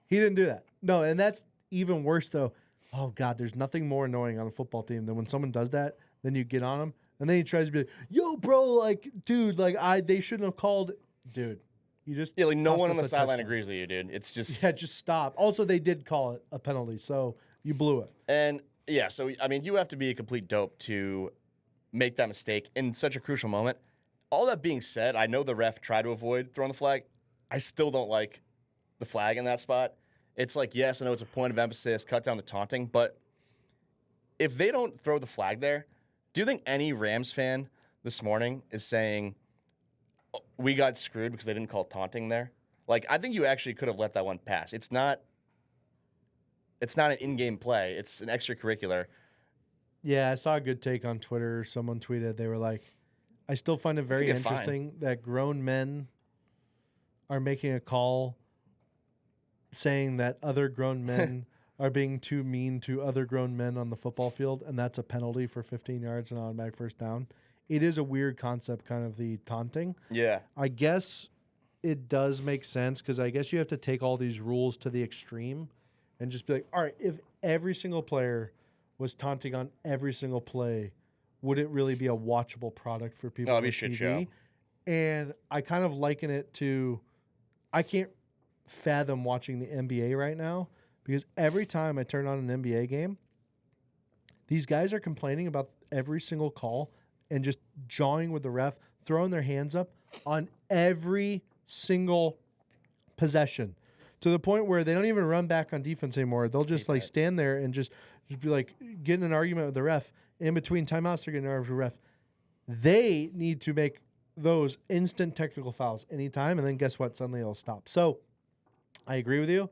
He didn't do that. No, and that's even worse though. Oh God, there's nothing more annoying on a football team than when someone does that. Then you get on him, and then he tries to be like, "Yo, bro, like, dude, like, they shouldn't have called, dude." You just yeah, like no cost one on us the a sideline touchdown. agrees with you, dude. It's just Yeah, just stop. Also, they did call it a penalty, so you blew it. And yeah, so I mean, you have to be a complete dope to make that mistake in such a crucial moment. All that being said, I know the ref tried to avoid throwing the flag. I still don't like the flag in that spot. It's like, yes, I know it's a point of emphasis, cut down the taunting, but if they don't throw the flag there, do you think any Rams fan this morning is saying, "Oh, we got screwed because they didn't call taunting there"? Like, I think you actually could have let that one pass. It's not an in-game play. It's an extracurricular. Yeah, I saw a good take on Twitter. Someone tweeted, they were like, I still find it very get fined. interesting that grown men are making a call saying that other grown men are being too mean to other grown men on the football field, and that's a penalty for 15 yards and automatic first down. It is a weird concept, kind of the taunting. Yeah. I guess it does make sense because I guess you have to take all these rules to the extreme and just be like, all right, if every single player was taunting on every single play, would it really be a watchable product for people No, on it'd be a TV? shit show. And I kind of liken it to, I can't fathom watching the NBA right now because every time I turn on an NBA game, these guys are complaining about every single call and just jawing with the ref, throwing their hands up on every single possession to the point where they don't even run back on defense anymore. They'll just like stand there and just be like getting an argument with the ref. In between timeouts, they're getting an argument with the ref. They need to make those instant technical fouls anytime, and then guess what? Suddenly it'll stop. So I agree with you.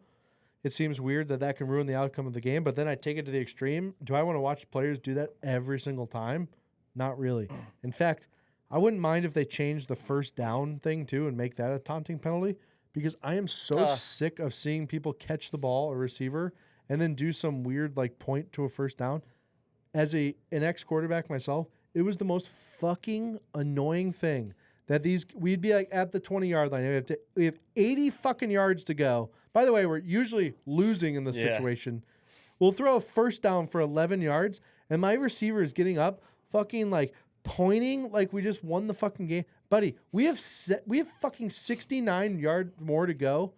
It seems weird that can ruin the outcome of the game, but then I take it to the extreme. Do I want to watch players do that every single time? Not really. In fact, I wouldn't mind if they changed the first down thing too and make that a taunting penalty because I am so sick of seeing people catch the ball, a receiver, and then do some weird like point to a first down. As an ex-quarterback myself, it was the most fucking annoying thing that we'd be like at the 20-yard line. We have 80 fucking yards to go. By the way, we're usually losing in this situation. We'll throw a first down for 11 yards, and my receiver is getting up, fucking like pointing like we just won the fucking game. Buddy, we have fucking 69 yards more to go.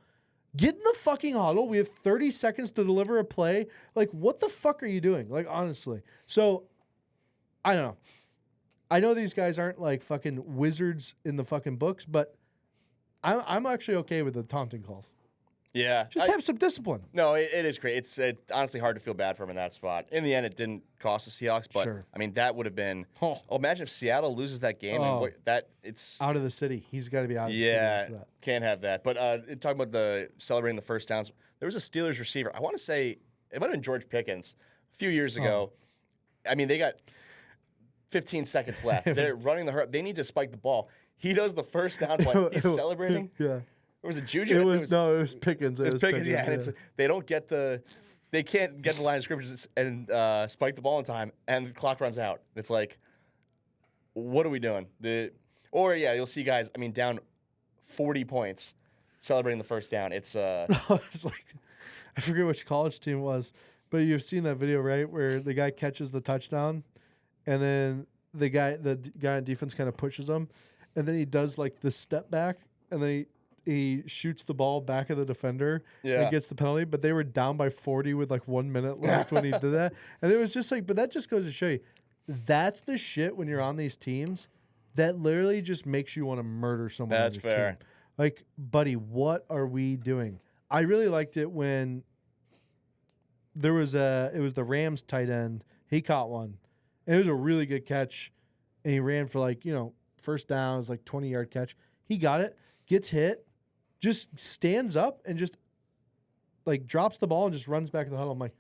Get in the fucking huddle. We have 30 seconds to deliver a play. Like, what the fuck are you doing? Like, honestly. So, I don't know. I know these guys aren't like fucking wizards in the fucking books, but I'm actually okay with the taunting calls. Yeah. Just have some discipline. No, it is great. It's honestly hard to feel bad for him in that spot. In the end, it didn't cost the Seahawks, but Sure. I mean that would have been. Oh. Oh, imagine if Seattle loses that game. Oh. And it's Out of the city. He's got to be out of the city after that. can't have that. But talking about the celebrating the first downs, there was a Steelers receiver. I want to say it might have been George Pickens a few years ago. I mean, they got 15 seconds left. They're running the hurt. They need to spike the ball. He does the first down one. He's celebrating. Yeah. Or was it Juju? It was Pickens. It was Pickens, yeah. And it's, they can't get the line of scrimmage and spike the ball in time, and the clock runs out. It's like, what are we doing? You'll see guys, I mean, down 40 points celebrating the first down. It's it's like, I forget which college team it was, but you've seen that video, right? Where the guy catches the touchdown, and then the guy on defense kind of pushes him, and then he does like the step back, and then he shoots the ball back at the defender and gets the penalty, but they were down by 40 with like 1 minute left when he did that. And it was just like, but that just goes to show you, that's the shit when you're on these teams that literally just makes you want to murder someone. That's on your fair. team. Like, buddy, what are we doing? I really liked it when it was the Rams tight end. He caught one. And it was a really good catch. And he ran for like, first down. It was like 20-yard catch. He got it, gets hit, just stands up and just like drops the ball and just runs back to the huddle. I'm like,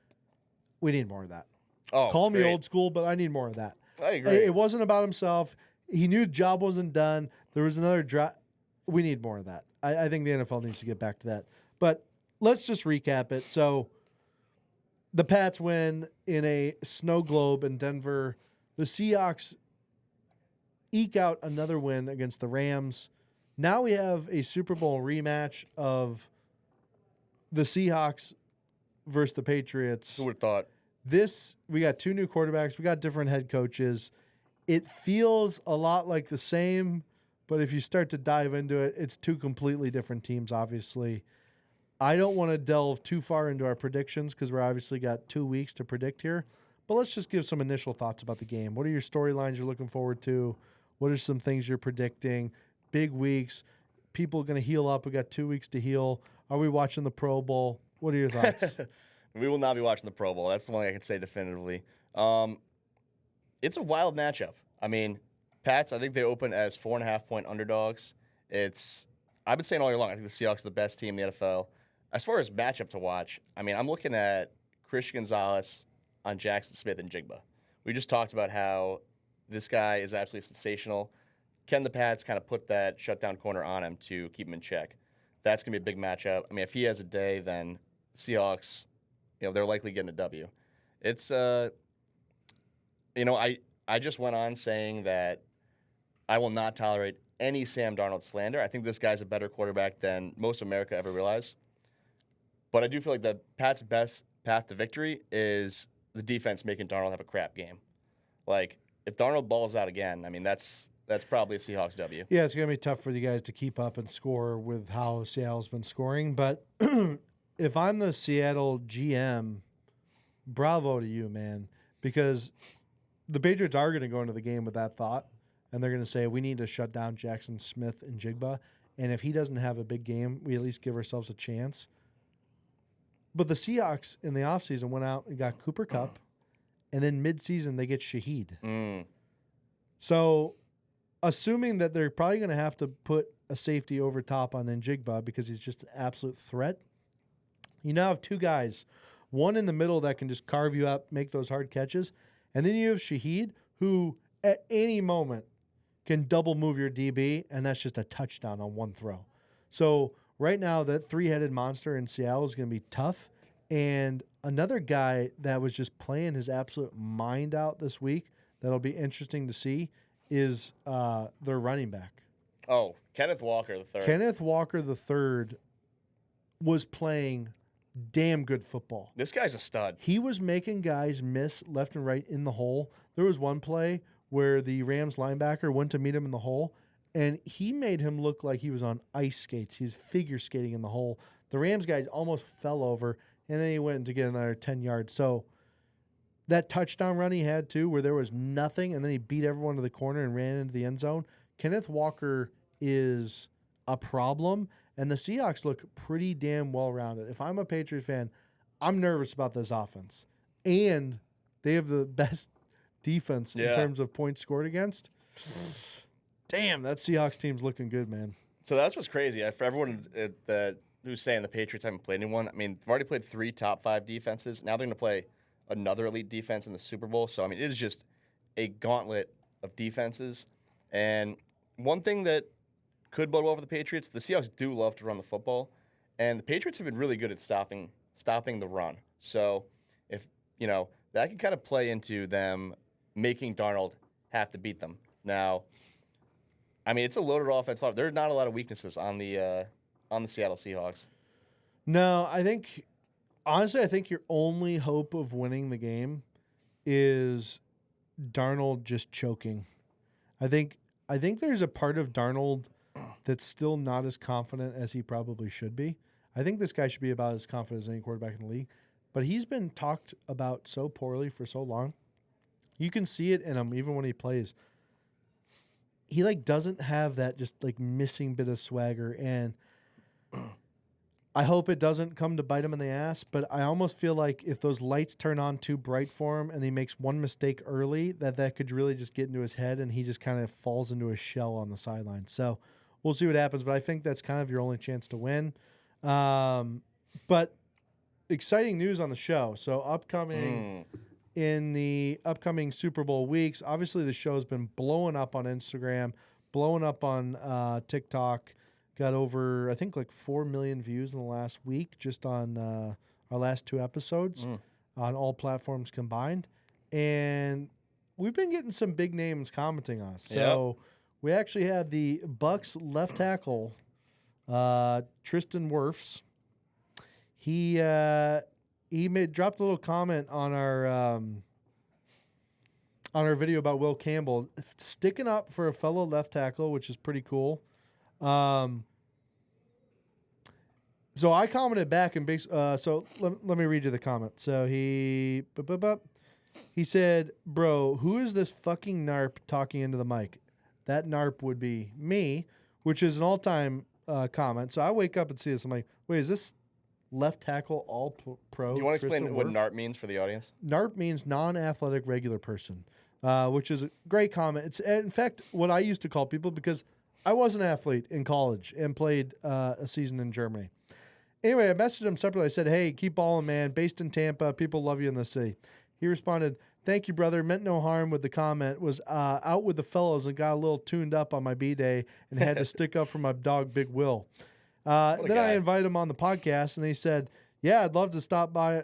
we need more of that. Oh, Call me great. old school, but I need more of that. I agree. It wasn't about himself. He knew the job wasn't done. There was another drop. We need more of that. I think the NFL needs to get back to that. But let's just recap it. So The Pats win in a snow globe in Denver. The Seahawks eke out another win against the Rams. Now we have a Super Bowl rematch of the Seahawks versus the Patriots. Who would have thought? We got 2 new quarterbacks. We got different head coaches. It feels a lot like the same, but if you start to dive into it, it's 2 completely different teams, obviously. I don't want to delve too far into our predictions because we're obviously got 2 weeks to predict here. But let's just give some initial thoughts about the game. What are your storylines you're looking forward to? What are some things you're predicting? Big weeks. People going to heal up. We got 2 weeks to heal. Are we watching the Pro Bowl? What are your thoughts? We will not be watching the Pro Bowl. That's the one I can say definitively. It's a wild matchup. I mean, Pats, I think they open as 4.5-point underdogs. I've been saying all year long, I think the Seahawks are the best team in the NFL. As far as matchup to watch, I mean, I'm looking at Christian Gonzalez on Jackson Smith and Jigba. We just talked about how this guy is absolutely sensational. Can the Pats kind of put that shutdown corner on him to keep him in check? That's going to be a big matchup. I mean, if he has a day, then Seahawks, they're likely getting a W. It's, I just went on saying that I will not tolerate any Sam Darnold slander. I think this guy's a better quarterback than most of America ever realized. But I do feel like the Pats' best path to victory is the defense making Darnold have a crap game. Like, if Darnold balls out again, I mean, that's probably a Seahawks W. Yeah, it's going to be tough for you guys to keep up and score with how Seattle's been scoring. But if I'm the Seattle GM, bravo to you, man, because the Patriots are going to go into the game with that thought, and they're going to say, we need to shut down Jackson Smith and Jigba. And if he doesn't have a big game, we at least give ourselves a chance. But the Seahawks in the offseason went out and got Cooper Kupp, and then midseason they get Shaheed. So assuming that they're probably going to have to put a safety over top on Njigba because he's just an absolute threat, you now have 2 guys, one in the middle that can just carve you up, make those hard catches, and then you have Shaheed, who at any moment can double move your DB, and that's just a touchdown on one throw. So right now, that 3-headed monster in Seattle is going to be tough. And another guy that was just playing his absolute mind out this week that'll be interesting to see is their running back. Oh, Kenneth Walker III. Kenneth Walker III was playing damn good football. This guy's a stud. He was making guys miss left and right in the hole. There was one play where the Rams linebacker went to meet him in the hole, and he made him look like he was on ice skates. He's figure skating in the hole. The Rams guy almost fell over, and then he went to get another 10 yards. So that touchdown run he had, too, where there was nothing, and then he beat everyone to the corner and ran into the end zone. Kenneth Walker is a problem, and the Seahawks look pretty damn well-rounded. If I'm a Patriots fan, I'm nervous about this offense. And they have the best defense in terms of points scored against. Damn, that Seahawks team's looking good, man. So that's what's crazy. For everyone who's saying the Patriots haven't played anyone, I mean, they've already played 3 top 5 defenses. Now they're going to play another elite defense in the Super Bowl. So, I mean, it is just a gauntlet of defenses. And one thing that could bode well for the Patriots, the Seahawks do love to run the football. And the Patriots have been really good at stopping the run. So, if, that can kind of play into them making Darnold have to beat them. Now, I mean, it's a loaded offense. There's not a lot of weaknesses on the Seattle Seahawks. No, I think your only hope of winning the game is Darnold just choking. I think there's a part of Darnold that's still not as confident as he probably should be. I think this guy should be about as confident as any quarterback in the league, but he's been talked about so poorly for so long. You can see it in him even when he plays. He doesn't have that just missing bit of swagger, and I hope it doesn't come to bite him in the ass, but I almost feel like if those lights turn on too bright for him and he makes one mistake early, that could really just get into his head and he just kind of falls into a shell on the sideline. So we'll see what happens, but I think that's kind of your only chance to win. But exciting news on the show. So in the upcoming Super Bowl weeks, obviously the show's been blowing up on Instagram, blowing up on TikTok. Got over, I think, 4 million views in the last week just on our last 2 episodes. on all platforms combined. And we've been getting some big names commenting on us. So we actually had the Bucks left tackle, Tristan Wirfs. He dropped a little comment on our video about Will Campbell sticking up for a fellow left tackle, which is pretty cool. So I commented back and so let me read you the comment. So he said, "Bro, who is this fucking narp talking into the mic?" That narp would be me, which is an all-time comment. So I wake up and see this. I'm like, wait, is this left tackle all pro? Do you want to explain what NARP means for the audience? NARP means non-athletic regular person, which is a great comment. It's in fact what I used to call people because I was an athlete in college and played a season in Germany. Anyway, I messaged him separately. I said, "Hey, keep balling, man. Based in Tampa, people love you in the city." He responded, "Thank you, brother. Meant no harm with the comment. Was out with the fellows and got a little tuned up on my B-day and had to stick up for my dog, Big Will." Then I invited him on the podcast, and he said, "Yeah, I'd love to stop by.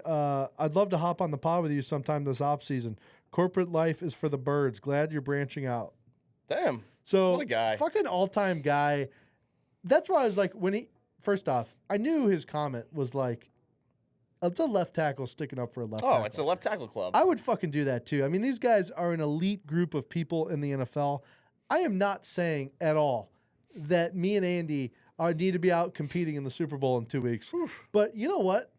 I'd love to hop on the pod with you sometime this off season. Corporate life is for the birds. Glad you're branching out." Damn. So what a guy. Fucking all-time guy. That's why I was like, first off, I knew his comment was like, it's a left tackle sticking up for a left tackle. Oh, it's a left tackle club. I would fucking do that too. I mean, these guys are an elite group of people in the NFL. I am not saying at all that me and Andy need to be out competing in the Super Bowl in 2 weeks. Oof. But you know what?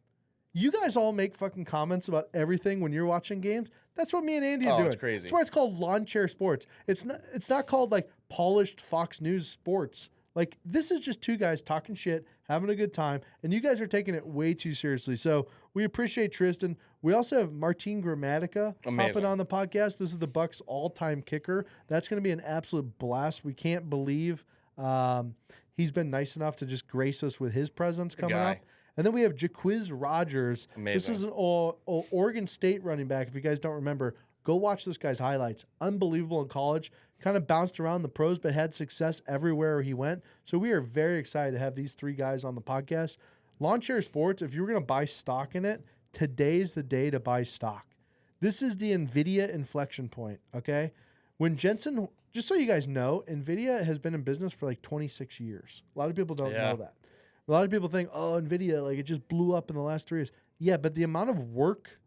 You guys all make fucking comments about everything when you're watching games. That's what me and Andy are doing. It's crazy. That's why it's called lawn chair sports. It's not called like polished Fox News sports. Like, this is just two guys talking shit, having a good time, and you guys are taking it way too seriously. So we appreciate Tristan. We also have Martin Gramatica hopping on the podcast. This is the Bucs' all-time kicker. That's going to be an absolute blast. We can't believe he's been nice enough to just grace us with his presence coming up. And then we have Jaquiz Rogers. Amazing. This is an Oregon State running back. If you guys don't remember, go watch this guy's highlights. Unbelievable in college. Kind of bounced around the pros, but had success everywhere he went. So we are very excited to have these three guys on the podcast. Lawn Chair Sports, if you were going to buy stock in it, today's the day to buy stock. This is the NVIDIA inflection point, okay? When Jensen, just so you guys know, NVIDIA has been in business for like 26 years. A lot of people don't know that. A lot of people think, oh, NVIDIA, like it just blew up in the last 3 years. Yeah, but the amount of work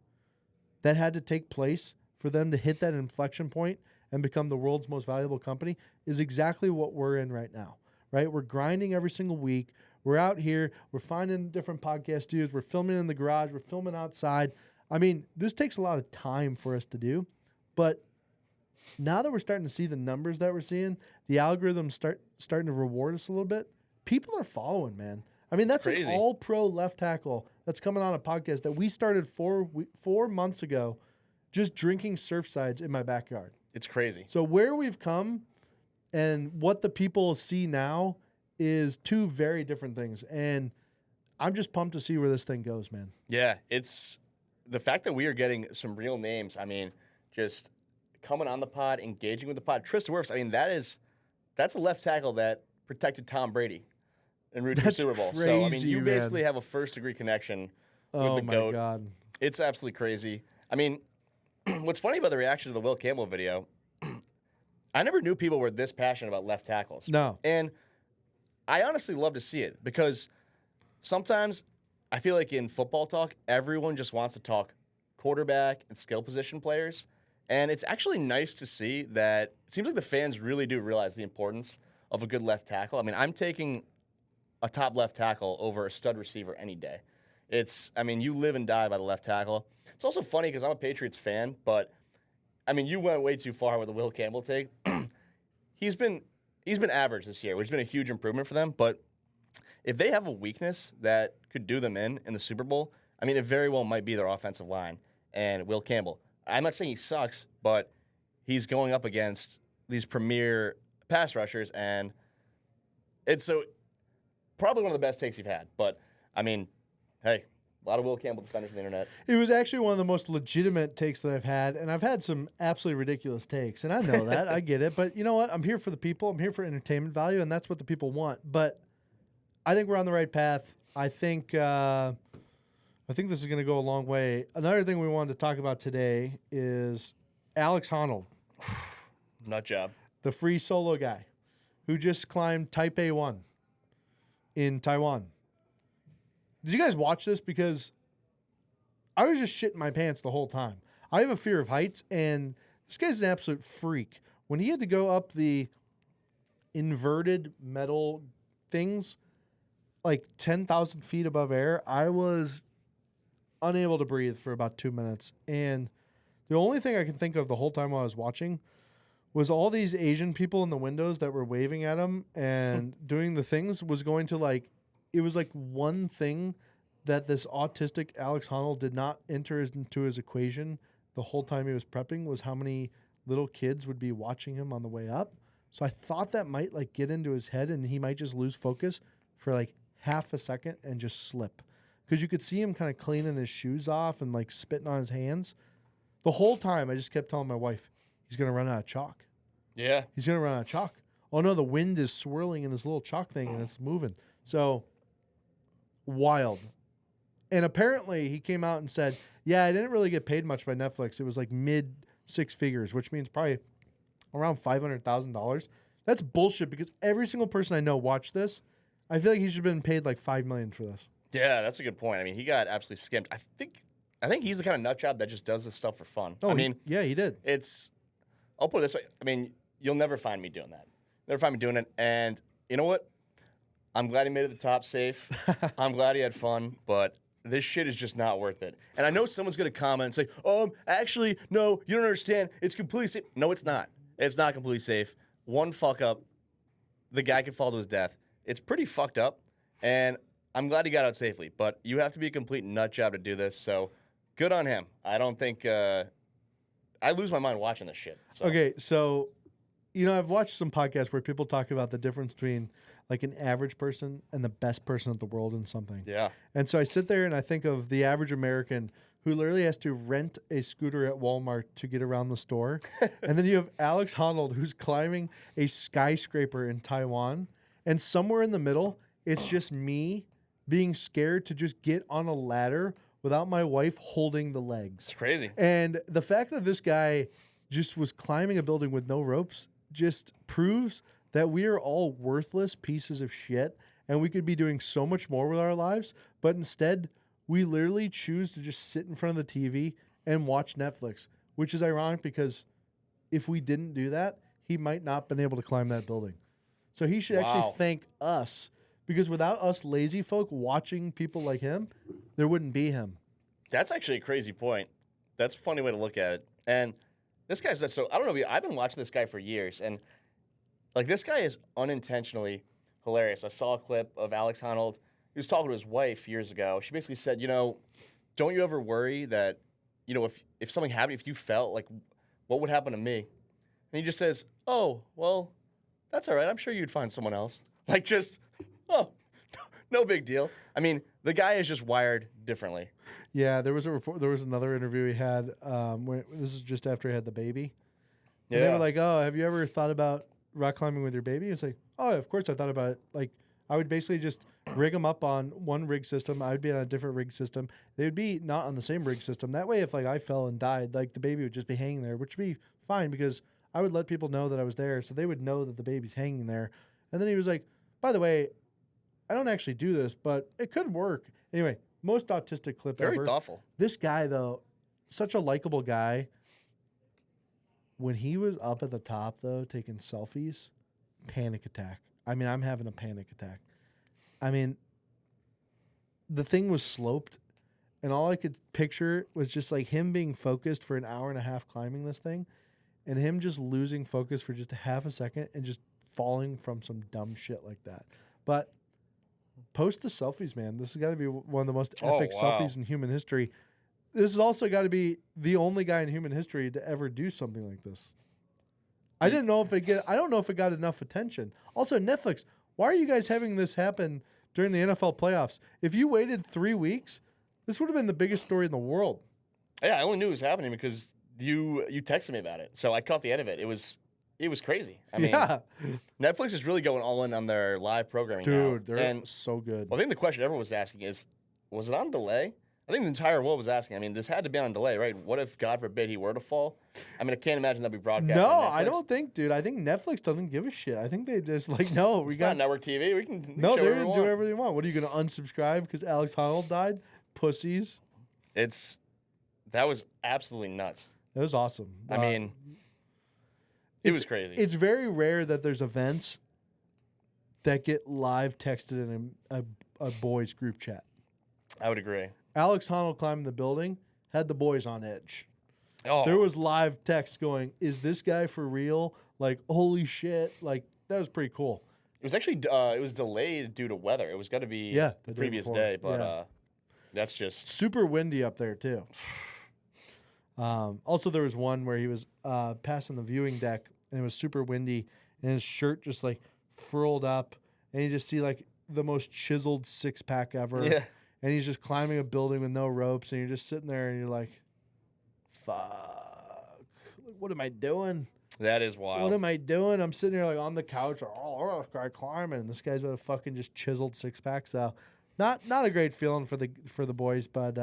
that had to take place for them to hit that inflection point and become the world's most valuable company is exactly what we're in right now, right? We're grinding every single week. We're out here. We're finding different podcast studios. We're filming in the garage. We're filming outside. I mean, this takes a lot of time for us to do. But now that we're starting to see the numbers that we're seeing, the algorithms starting to reward us a little bit, people are following, man. I mean, that's crazy. An all-pro left tackle that's coming on a podcast that we started 4 months ago just drinking Surfsides in my backyard. It's crazy. So where we've come and what the people see now is two very different things. And I'm just pumped to see where this thing goes, man. Yeah, it's the fact that we are getting some real names. I mean, just coming on the pod, engaging with the pod. Tristan Wirfs, I mean, that's a left tackle that protected Tom Brady in route to the Super Bowl. Crazy, so, I mean, you basically have a first-degree connection with the GOAT. Oh, my God. It's absolutely crazy. I mean, what's funny about the reaction to the Will Campbell video, I never knew people were this passionate about left tackles. No. And I honestly love to see it because sometimes I feel like in football talk, everyone just wants to talk quarterback and skill position players. And it's actually nice to see that it seems like the fans really do realize the importance of a good left tackle. I mean, I'm taking a top left tackle over a stud receiver any day. You live and die by the left tackle. It's also funny because I'm a Patriots fan, but I mean, you went way too far with the Will Campbell take. He's been average this year, which has been a huge improvement for them. But if they have a weakness that could do them in the Super Bowl, I mean, it very well might be their offensive line and Will Campbell. I'm not saying he sucks, but he's going up against these premier pass rushers, and it's so probably one of the best takes you've had. But I mean, hey, a lot of Will Campbell defenders on the internet. It was actually one of the most legitimate takes that I've had, and I've had some absolutely ridiculous takes, and I know that. I get it. But you know what? I'm here for the people. I'm here for entertainment value, and that's what the people want. But I think we're on the right path. I think I think this is going to go a long way. Another thing we wanted to talk about today is Alex Honnold, Nut job. the free solo guy who just climbed Type A1 in Taiwan. Did you guys watch this? Because I was just shitting my pants the whole time. I have a fear of heights, and this guy's an absolute freak. When he had to go up the inverted metal things, like 10,000 feet above air, I was unable to breathe for about 2 minutes. And the only thing I can think of the whole time while I was watching was all these Asian people in the windows that were waving at him and doing the things was going to like, it was like one thing that this autistic Alex Honnold did not enter into his equation the whole time he was prepping was how many little kids would be watching him on the way up. So I thought that might like get into his head and he might just lose focus for like half a second and just slip. Because you could see him kind of cleaning his shoes off and like spitting on his hands. The whole time I just kept telling my wife, he's going to run out of chalk. Yeah. He's going to run out of chalk. Oh no, the wind is swirling in this little chalk thing and it's moving. So wild. And apparently he came out and said, yeah, I didn't really get paid much by Netflix. It was like mid 6 figures, which means probably around $500,000. That's bullshit because every single person I know watched this. I feel like he should have been paid like $5 million for this. Yeah, that's a good point. I mean, he got absolutely skimmed. I think he's the kind of nut job that just does this stuff for fun. Oh, I mean, he did. I'll put it this way. I mean, you'll never find me doing that. Never find me doing it. And you know what? I'm glad he made it to the top safe. I'm glad he had fun, but this shit is just not worth it. And I know someone's going to comment and say, actually, no, you don't understand. It's completely safe. No, it's not. It's not completely safe. One fuck up, the guy could fall to his death. It's pretty fucked up, and I'm glad he got out safely. But you have to be a complete nut job to do this, so good on him. I don't think I lose my mind watching this shit. So. Okay, so, I've watched some podcasts where people talk about the difference between like an average person and the best person in the world in something. Yeah. And so I sit there and I think of the average American who literally has to rent a scooter at Walmart to get around the store. And then you have Alex Honnold who's climbing a skyscraper in Taiwan. And somewhere in the middle, it's just me being scared to just get on a ladder without my wife holding the legs. It's crazy. And the fact that this guy just was climbing a building with no ropes just proves that we are all worthless pieces of shit and we could be doing so much more with our lives. But instead, we literally choose to just sit in front of the TV and watch Netflix, which is ironic because if we didn't do that, he might not have been able to climb that building. So he should actually thank us because without us lazy folk watching people like him, there wouldn't be him. That's actually a crazy point. That's a funny way to look at it. And this guy's so I don't know. I've been watching this guy for years, and like this guy is unintentionally hilarious. I saw a clip of Alex Honnold. He was talking to his wife years ago. She basically said, don't you ever worry that, if something happened, if you felt like, what would happen to me? And he just says, oh, well, that's all right. I'm sure you'd find someone else. Like just, no big deal. I mean, the guy is just wired differently. Yeah, there was a report. There was another interview he had. This is just after he had the baby. And they were like, "Oh, have you ever thought about rock climbing with your baby?" It's like, "Oh, of course I thought about it. Like, I would basically just rig them up on one rig system. I would be on a different rig system. They would be not on the same rig system. That way, if like I fell and died, like the baby would just be hanging there, which would be fine because I would let people know that I was there, so they would know that the baby's hanging there." And then he was like, "By the way, I don't actually do this, but it could work." Anyway, most autistic clip ever. Very thoughtful. This guy, though, such a likable guy. When he was up at the top, though, taking selfies, panic attack. I mean, I'm having a panic attack. I mean, the thing was sloped, and all I could picture was just like him being focused for an hour and a half climbing this thing, and him just losing focus for just a half a second and just falling from some dumb shit like that. But post the selfies, man. This has got to be one of the most epic selfies in human history. This has also got to be the only guy in human history to ever do something like this. I don't know if it got enough attention. Also, Netflix, why are you guys having this happen during the NFL playoffs? If you waited 3 weeks, this would have been the biggest story in the world. Yeah, I only knew it was happening because you texted me about it. So I caught the end of it. It was crazy. I mean, Netflix is really going all in on their live programming now. Dude, they're so good. Well, I think the question everyone was asking is, was it on delay? I think the entire world was asking. I mean, this had to be on delay, right? What if, God forbid, he were to fall? I mean, I can't imagine that'd be broadcast. No, on Netflix. I don't think, dude. I think Netflix doesn't give a shit. I think they just like, no, we It's got not network TV. We can no. show They're whatever gonna we do want. everything they want. What are you gonna unsubscribe because Alex Honnold died? Pussies. That was absolutely nuts. That was awesome. I mean, it was crazy. It's very rare that there's events that get live texted in a boys group chat. I would agree. Alex Honnold climbed the building, had the boys on edge. Oh, There was live text going, "Is this guy for real? Like, holy shit!" Like, that was pretty cool. it was actually it was delayed due to weather. It was going to be Yeah, the day previous before. day, but Yeah. that's just Super windy up there too. Also, there was one where he was passing the viewing deck, and it was super windy, and his shirt just like furled up, and you just see like the most chiseled 6-pack ever. yeah. And he's just climbing a building with no ropes, and you're just sitting there, and you're like, "Fuck! What am I doing? That is wild. What am I doing?" I'm sitting here like on the couch, oh, this guy climbing, and this guy's got a fucking just chiseled 6-pack. So, not a great feeling for the boys, but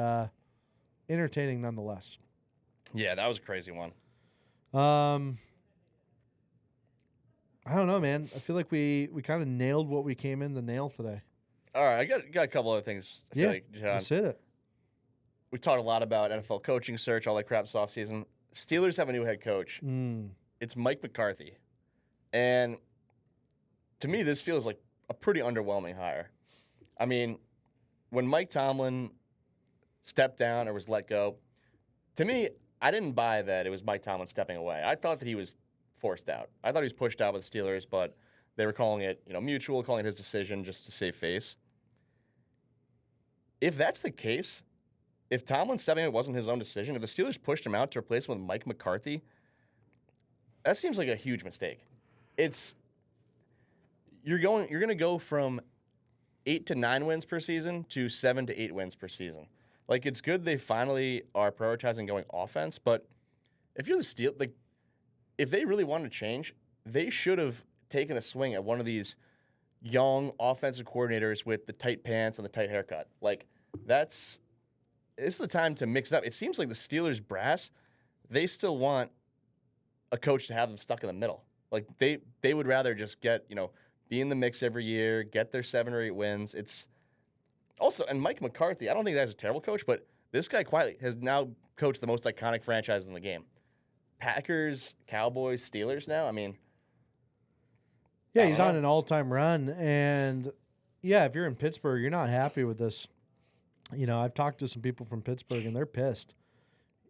entertaining nonetheless. Yeah, that was a crazy one. I don't know, man. I feel like we kind of nailed what we came in to nail today. All right, I got a couple other things. I feel like, John, Let's hit it. we talked a lot about NFL coaching search, all that crap this offseason. Steelers have a new head coach. It's Mike McCarthy. And to me, this feels like a pretty underwhelming hire. I mean, when Mike Tomlin stepped down or was let go, to me, I didn't buy that it was Mike Tomlin stepping away. I thought that he was forced out. I thought he was pushed out by the Steelers, but they were calling it, mutual, calling it his decision just to save face. If that's the case, if Tomlin stepping out wasn't his own decision, if the Steelers pushed him out to replace him with Mike McCarthy, that seems like a huge mistake. You're going to go from 8 to 9 wins per season to 7 to 8 wins per season. Like, it's good they finally are prioritizing going offense, but if you're the Steelers, like, if they really wanted to change, they should have taken a swing at one of these young offensive coordinators with the tight pants and the tight haircut. Like, this is the time to mix it up. It seems like the Steelers brass, they still want a coach to have them stuck in the middle. Like, they would rather just get, be in the mix every year, get their 7 or 8 wins. It's also, and Mike McCarthy, I don't think that's a terrible coach, but this guy quietly has now coached the most iconic franchise in the game. Packers, Cowboys, Steelers now. I mean, Yeah, he's on an all-time run, and yeah, if you're in Pittsburgh, you're not happy with this. I've talked to some people from Pittsburgh, and they're pissed.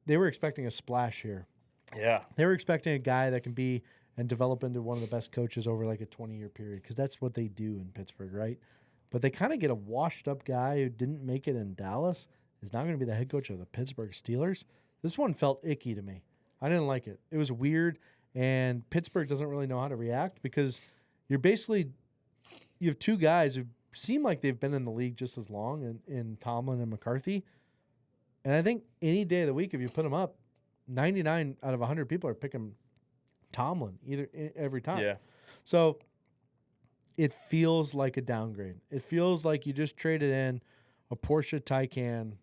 They were expecting a splash here. yeah. They were expecting a guy that can be and develop into one of the best coaches over like a 20-year period, because that's what they do in Pittsburgh, right? But they kind of get a washed-up guy who didn't make it in Dallas is now going to be the head coach of the Pittsburgh Steelers. This one felt icky to me. I didn't like it. It was weird, and Pittsburgh doesn't really know how to react because you have two guys who seem like they've been in the league just as long in Tomlin and McCarthy. And I think any day of the week, if you put them up, 99 out of 100 people are picking Tomlin every time. Yeah. So it feels like a downgrade. It feels like you just traded in a Porsche Taycan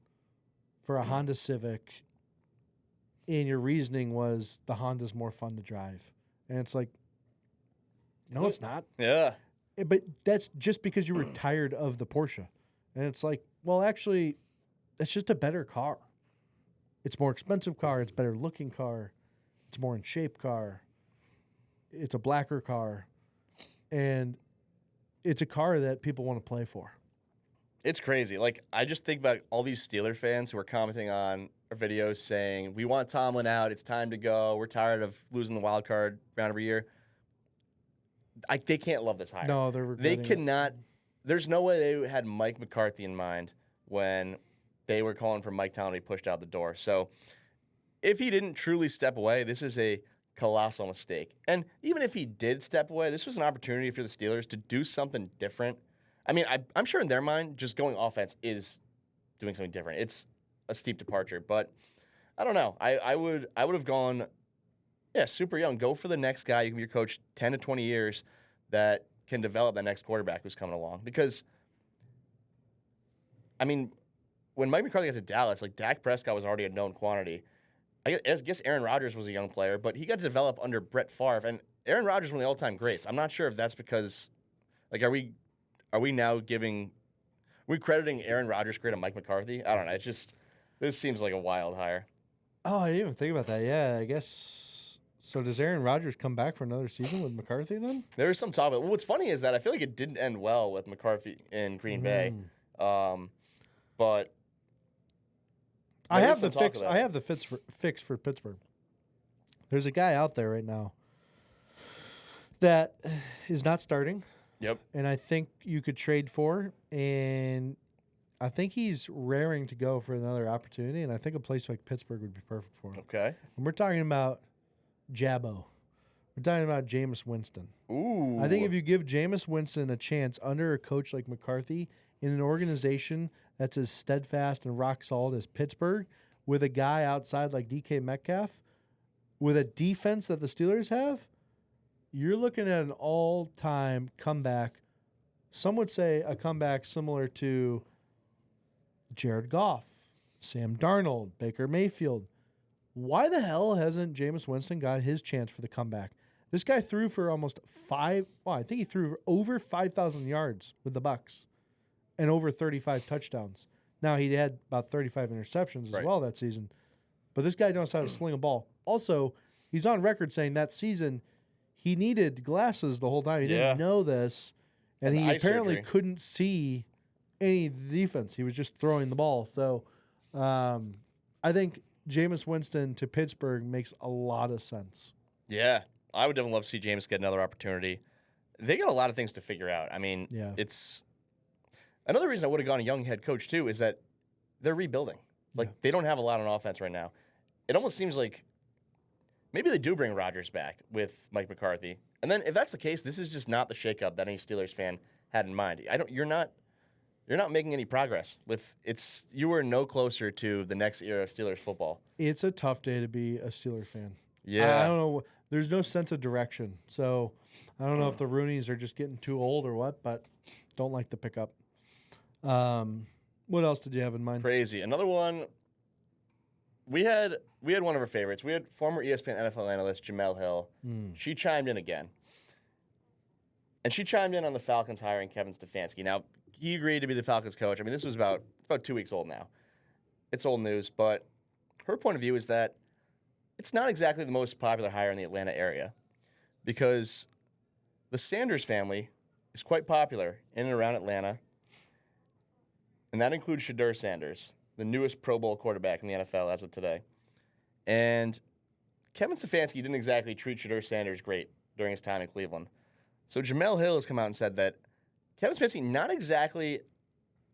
for a Honda Civic, and your reasoning was the Honda's more fun to drive. And it's like, no, it's not. Yeah. But that's just because you were tired of the Porsche. And it's like, well, actually, that's just a better car. It's a more expensive car. It's a better looking car. It's a more in shape car. It's a blacker car. And it's a car that people want to play for. It's crazy. Like, I just think about all these Steeler fans who are commenting on our videos saying, we want Tomlin out. It's time to go. We're tired of losing the wild card round every year. They can't love this hire. No, they're They regretting it. cannot. There's no way they had Mike McCarthy in mind when they were calling for Mike Tomlin to be pushed out the door. So if he didn't truly step away, this is a colossal mistake. And even if he did step away, this was an opportunity for the Steelers to do something different. I mean, I'm sure in their mind, just going offense is doing something different. It's a steep departure, but I don't know. I would have gone, super young. Go for the next guy. You can be your coach 10 to 20 years that can develop that next quarterback who's coming along. Because, I mean, when Mike McCarthy got to Dallas, like Dak Prescott was already a known quantity. I guess Aaron Rodgers was a young player, but he got to develop under Brett Favre, and Aaron Rodgers was one of the all-time greats. I'm not sure if that's because, like, are we now crediting Aaron Rodgers great on Mike McCarthy? I don't know. This seems like a wild hire. Oh, I didn't even think about that. Yeah, I guess. So does Aaron Rodgers come back for another season with McCarthy then? There was some talk about it. Well, what's funny is that I feel like it didn't end well with McCarthy in Green Bay. But I have the fix. I have the fix for Pittsburgh. There's a guy out there right now that is not starting. Yep. And I think you could trade for, and I think he's raring to go for another opportunity, and I think a place like Pittsburgh would be perfect for him. Okay. And we're talking about Jabbo. We're talking about Jameis Winston. Ooh. I think if you give Jameis Winston a chance under a coach like McCarthy in an organization that's as steadfast and rock solid as Pittsburgh, with a guy outside like DK Metcalf, with a defense that the Steelers have, you're looking at an all-time comeback. Some would say a comeback similar to Jared Goff, Sam Darnold, Baker Mayfield. Why the hell hasn't Jameis Winston got his chance for the comeback? This guy threw for almost I think he threw for over 5,000 yards with the Bucs and over 35 touchdowns. Now, he had about 35 interceptions as well that season. But this guy knows how to sling a ball. Also, he's on record saying that season he needed glasses the whole time. He didn't know this. And he apparently couldn't see any defense. He was just throwing the ball. So I think Jameis Winston to Pittsburgh makes a lot of sense. Yeah. I would definitely love to see Jameis get another opportunity. They got a lot of things to figure out. I mean, it's another reason I would have gone a young head coach too is that they're rebuilding. Like they don't have a lot on offense right now. It almost seems like maybe they do bring Rodgers back with Mike McCarthy. And then if that's the case, this is just not the shakeup that any Steelers fan had in mind. You're not making any progress with you are no closer to the next era of Steelers football. It's a tough day to be a Steelers fan. Yeah. I don't know. There's no sense of direction. So I don't know if the Rooneys are just getting too old or what, but don't like the pickup. What else did you have in mind? Crazy. Another one. We had one of our favorites. We had former ESPN NFL analyst Jemele Hill. She chimed in again. And she chimed in on the Falcons hiring Kevin Stefanski. Now, he agreed to be the Falcons coach. I mean, this was about 2 weeks old now. It's old news, but her point of view is that it's not exactly the most popular hire in the Atlanta area because the Sanders family is quite popular in and around Atlanta, and that includes Shedeur Sanders, the newest Pro Bowl quarterback in the NFL as of today. And Kevin Stefanski didn't exactly treat Shedeur Sanders great during his time in Cleveland. So Jemele Hill has come out and said that Kevin Stefanski, not exactly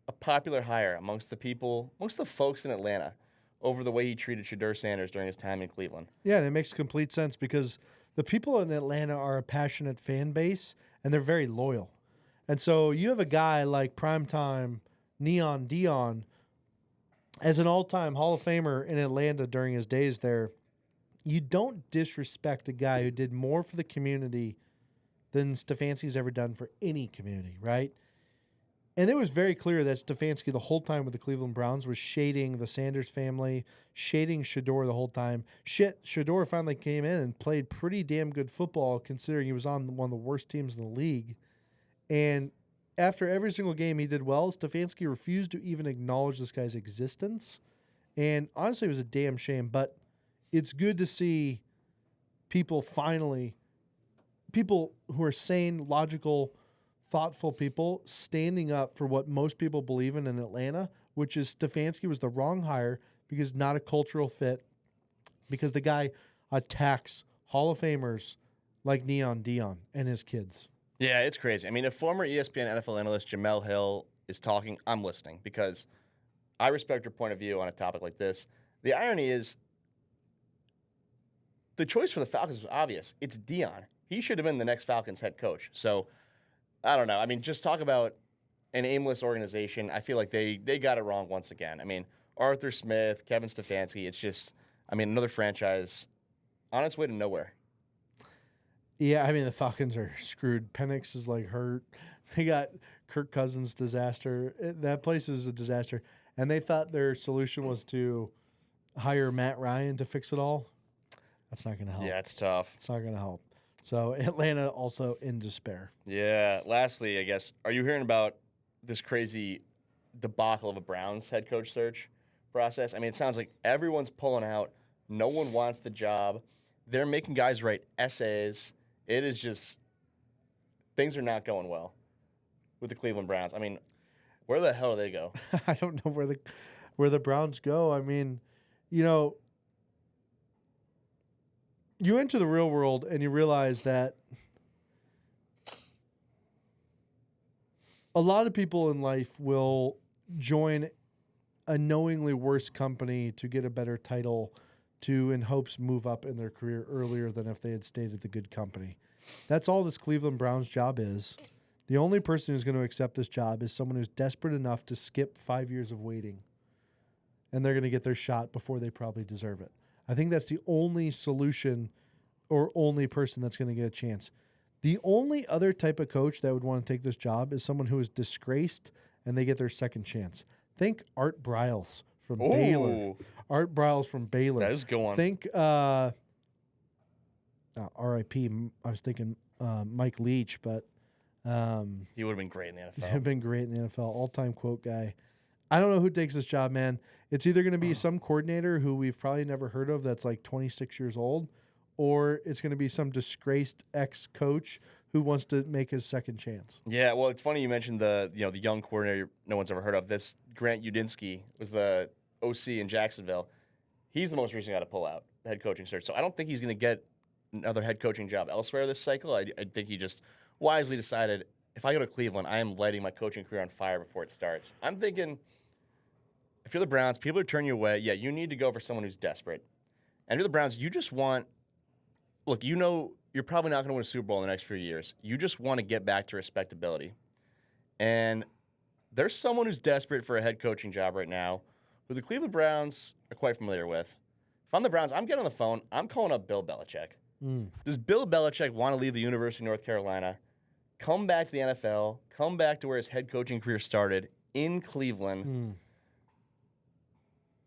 a popular hire amongst the folks in Atlanta over the way he treated Shedeur Sanders during his time in Cleveland. Yeah, and it makes complete sense because the people in Atlanta are a passionate fan base, and they're very loyal. And so you have a guy like primetime Neon Dion as an all-time Hall of Famer in Atlanta during his days there. You don't disrespect a guy who did more for the community than Stefanski's ever done for any community, right? And it was very clear that Stefanski the whole time with the Cleveland Browns was shading the Sanders family, shading Shedeur the whole time. Shedeur finally came in and played pretty damn good football considering he was on one of the worst teams in the league. And after every single game he did well, Stefanski refused to even acknowledge this guy's existence. And honestly, it was a damn shame. But it's good to see people who are sane, logical, thoughtful people standing up for what most people believe in Atlanta, which is Stefanski was the wrong hire because not a cultural fit, because the guy attacks Hall of Famers like Neon Dion and his kids. Yeah, it's crazy. I mean, if former ESPN NFL analyst Jemele Hill is talking, I'm listening because I respect her point of view on a topic like this. The irony is the choice for the Falcons was obvious. It's Dion. He should have been the next Falcons head coach. So, I don't know. I mean, just talk about an aimless organization. I feel like they got it wrong once again. I mean, Arthur Smith, Kevin Stefanski, it's just, I mean, another franchise on its way to nowhere. Yeah, I mean, the Falcons are screwed. Penix is, hurt. They got Kirk Cousins disaster. That place is a disaster. and they thought their solution was to hire Matt Ryan to fix it all. That's not going to help. Yeah, it's tough. It's not going to help. So Atlanta also in despair. Yeah. Lastly, I guess, are you hearing about this crazy debacle of a Browns head coach search process? I mean, it sounds like everyone's pulling out. No one wants the job. They're making guys write essays. It is just, things are not going well with the Cleveland Browns. I mean, where the hell do they go? I don't know where the Browns go. I mean, you know, you enter the real world and you realize that a lot of people in life will join a knowingly worse company to get a better title to, in hopes, move up in their career earlier than if they had stayed at the good company. That's all this Cleveland Browns job is. The only person who's going to accept this job is someone who's desperate enough to skip 5 years of waiting. And they're going to get their shot before they probably deserve it. I think that's the only solution or only person that's going to get a chance. The only other type of coach that would want to take this job is someone who is disgraced and they get their second chance. Think Art Briles from Baylor. Art Briles from Baylor. That is a good one. Think R.I.P. I was thinking Mike Leach, but he would have been great in the NFL. He would have been great in the NFL. All-time quote guy. I don't know who takes this job, man. It's either going to be some coordinator who we've probably never heard of that's like 26 years old, or it's going to be some disgraced ex-coach who wants to make his second chance. Yeah, well, it's funny you mentioned the young coordinator no one's ever heard of. This Grant Udinsky was the OC in Jacksonville. He's the most recent guy to pull out the head coaching search. So I don't think he's going to get another head coaching job elsewhere this cycle. I think he just wisely decided, if I go to Cleveland, I am lighting my coaching career on fire before it starts. I'm thinking, if you're the Browns, people are turning you away. Yeah, you need to go for someone who's desperate. And if you're the Browns, you just want, look, you know you're probably not going to win a Super Bowl in the next few years. You just want to get back to respectability. And there's someone who's desperate for a head coaching job right now who the Cleveland Browns are quite familiar with. If I'm the Browns, I'm getting on the phone. I'm calling up Bill Belichick. Does Bill Belichick want to leave the University of North Carolina, come back to the NFL, come back to where his head coaching career started in Cleveland,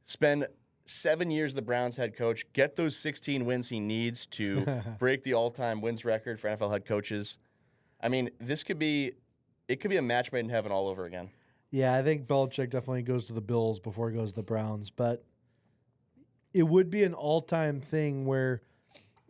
spend 7 years the Browns head coach, get those 16 wins he needs to break the all-time wins record for NFL head coaches? I mean, it could be a match made in heaven all over again. Yeah, I think Belichick definitely goes to the Bills before he goes to the Browns, but it would be an all-time thing where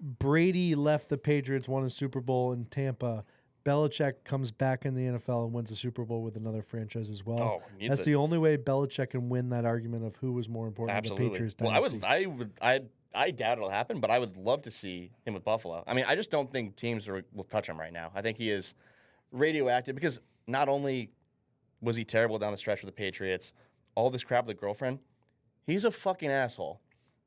Brady left the Patriots, won a Super Bowl in Tampa. Belichick comes back in the NFL and wins a Super Bowl with another franchise as well. That's the only way Belichick can win that argument of who was more important in the Patriots dynasty. Well, I doubt it'll happen, but I would love to see him with Buffalo. I mean, I just don't think teams will touch him right now. I think he is radioactive because not only was he terrible down the stretch with the Patriots, all this crap with the girlfriend, he's a fucking asshole.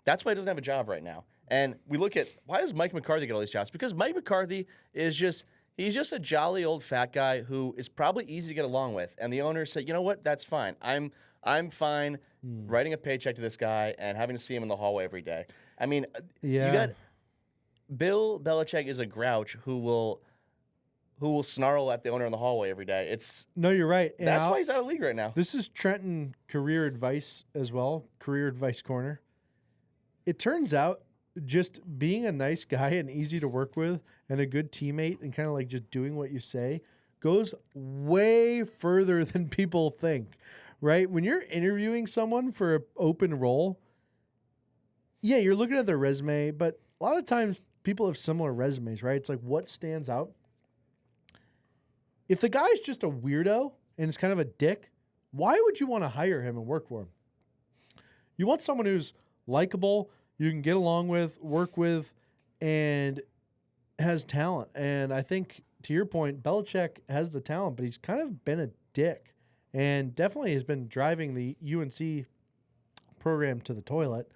That's why he doesn't have a job right now. And we look at, why does Mike McCarthy get all these jobs? Because Mike McCarthy is he's just a jolly old fat guy who is probably easy to get along with. And the owner said, you know what, that's fine. I'm fine writing a paycheck to this guy and having to see him in the hallway every day. I mean, you got Bill Belichick is a grouch who will snarl at the owner in the hallway every day. No, you're right. And that's why he's out of the league right now. This is Trenton career advice as well, career advice corner. It turns out just being a nice guy and easy to work with and a good teammate and kind of like just doing what you say goes way further than people think, right? When you're interviewing someone for an open role, yeah, you're looking at their resume, but a lot of times people have similar resumes, right? It's like what stands out. If the guy's just a weirdo and is kind of a dick, why would you want to hire him and work for him? You want someone who's likable, you can get along with, work with, and has talent. And I think, to your point, Belichick has the talent, but he's kind of been a dick and definitely has been driving the UNC program to the toilet.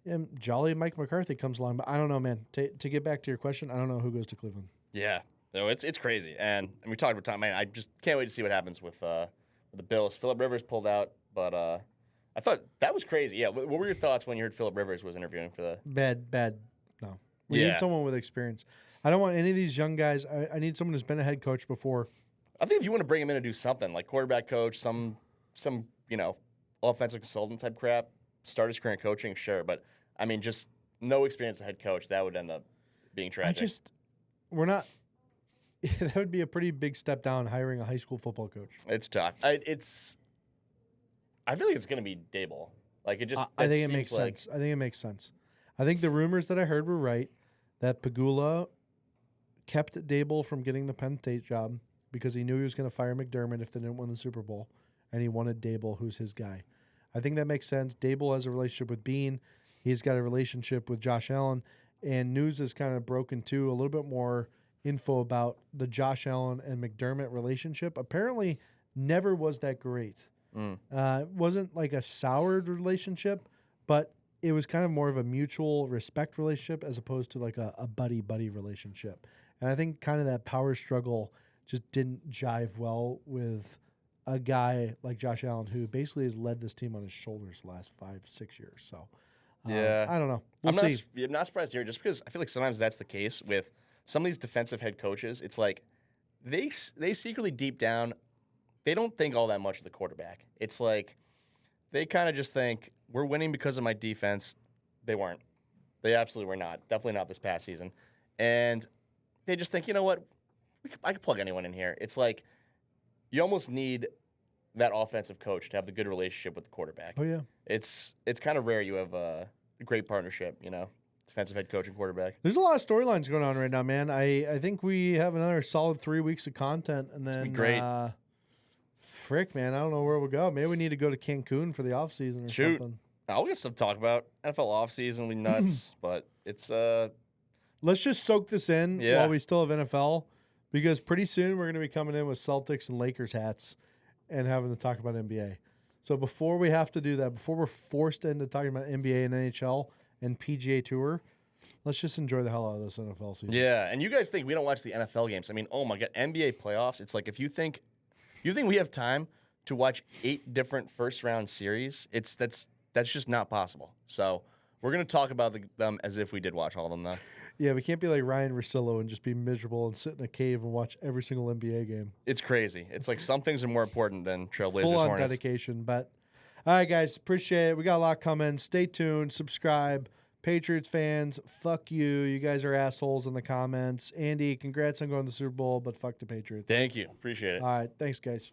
And jolly Mike McCarthy comes along. But I don't know, man. To get back to your question, I don't know who goes to Cleveland. Yeah. No, it's crazy. And we talked about time. Man, I just can't wait to see what happens with the Bills. Phillip Rivers pulled out, but I thought that was crazy. Yeah. What were your thoughts when you heard Phillip Rivers was interviewing for the bad? No, we need someone with experience. I don't want any of these young guys. I need someone who's been a head coach before. I think if you want to bring him in and do something like quarterback coach, some offensive consultant type crap, start his career in coaching, sure. But, I mean, just no experience as head coach, that would end up being tragic. We're not. That would be a pretty big step down hiring a high school football coach. It's tough. I feel like it's going to be Dable. Like, it just, I think it makes sense. I think it makes sense. I think the rumors that I heard were right, that Pagula kept Dable from getting the Penn State job because he knew he was going to fire McDermott if they didn't win the Super Bowl, and he wanted Dable, who's his guy. I think that makes sense. Dable has a relationship with Bean. He's got a relationship with Josh Allen, and news is kind of broken too. A little bit more info about the Josh Allen and McDermott relationship. Apparently, never was that great. It wasn't like a soured relationship, but it was kind of more of a mutual respect relationship as opposed to like a buddy-buddy relationship. And I think kind of that power struggle just didn't jive well with a guy like Josh Allen, who basically has led this team on his shoulders the last 5-6 years. So, yeah, I don't know. We'll see. I'm not surprised here, just because I feel like sometimes that's the case with some of these defensive head coaches. It's like they secretly deep down, they don't think all that much of the quarterback. It's like they kind of just think, we're winning because of my defense. They weren't. They absolutely were not. Definitely not this past season. And they just think, you know what? I could plug anyone in here. It's like you almost need that offensive coach to have the good relationship with the quarterback. Oh, yeah. It's kind of rare you have a great partnership, defensive head coach and quarterback. There's a lot of storylines going on right now, man. I think we have another solid 3 weeks of content, and then great. Frick, man, I don't know where we'll go. Maybe we need to go to Cancun for the offseason or something. I'll get some to talk about. NFL offseason will be nuts, but it's Let's just soak this in while we still have NFL, because pretty soon we're going to be coming in with Celtics and Lakers hats and having to talk about NBA. So before we have to do that, before we're forced into talking about NBA and NHL and PGA Tour, let's just enjoy the hell out of this NFL season. Yeah, and you guys think we don't watch the NFL games. I mean, oh my God, NBA playoffs, it's like if you think we have time to watch 8 different first-round series, that's just not possible. So we're going to talk about them as if we did watch all of them, though. Yeah, we can't be like Ryan Russillo and just be miserable and sit in a cave and watch every single NBA game. It's crazy. It's like some things are more important than Trailblazers Full-on Hornets. dedication. But, all right, guys, appreciate it. We got a lot coming. Stay tuned. Subscribe. Patriots fans, fuck you. You guys are assholes in the comments. Andy, congrats on going to the Super Bowl, but fuck the Patriots. Thank you. Appreciate it. All right, thanks, guys.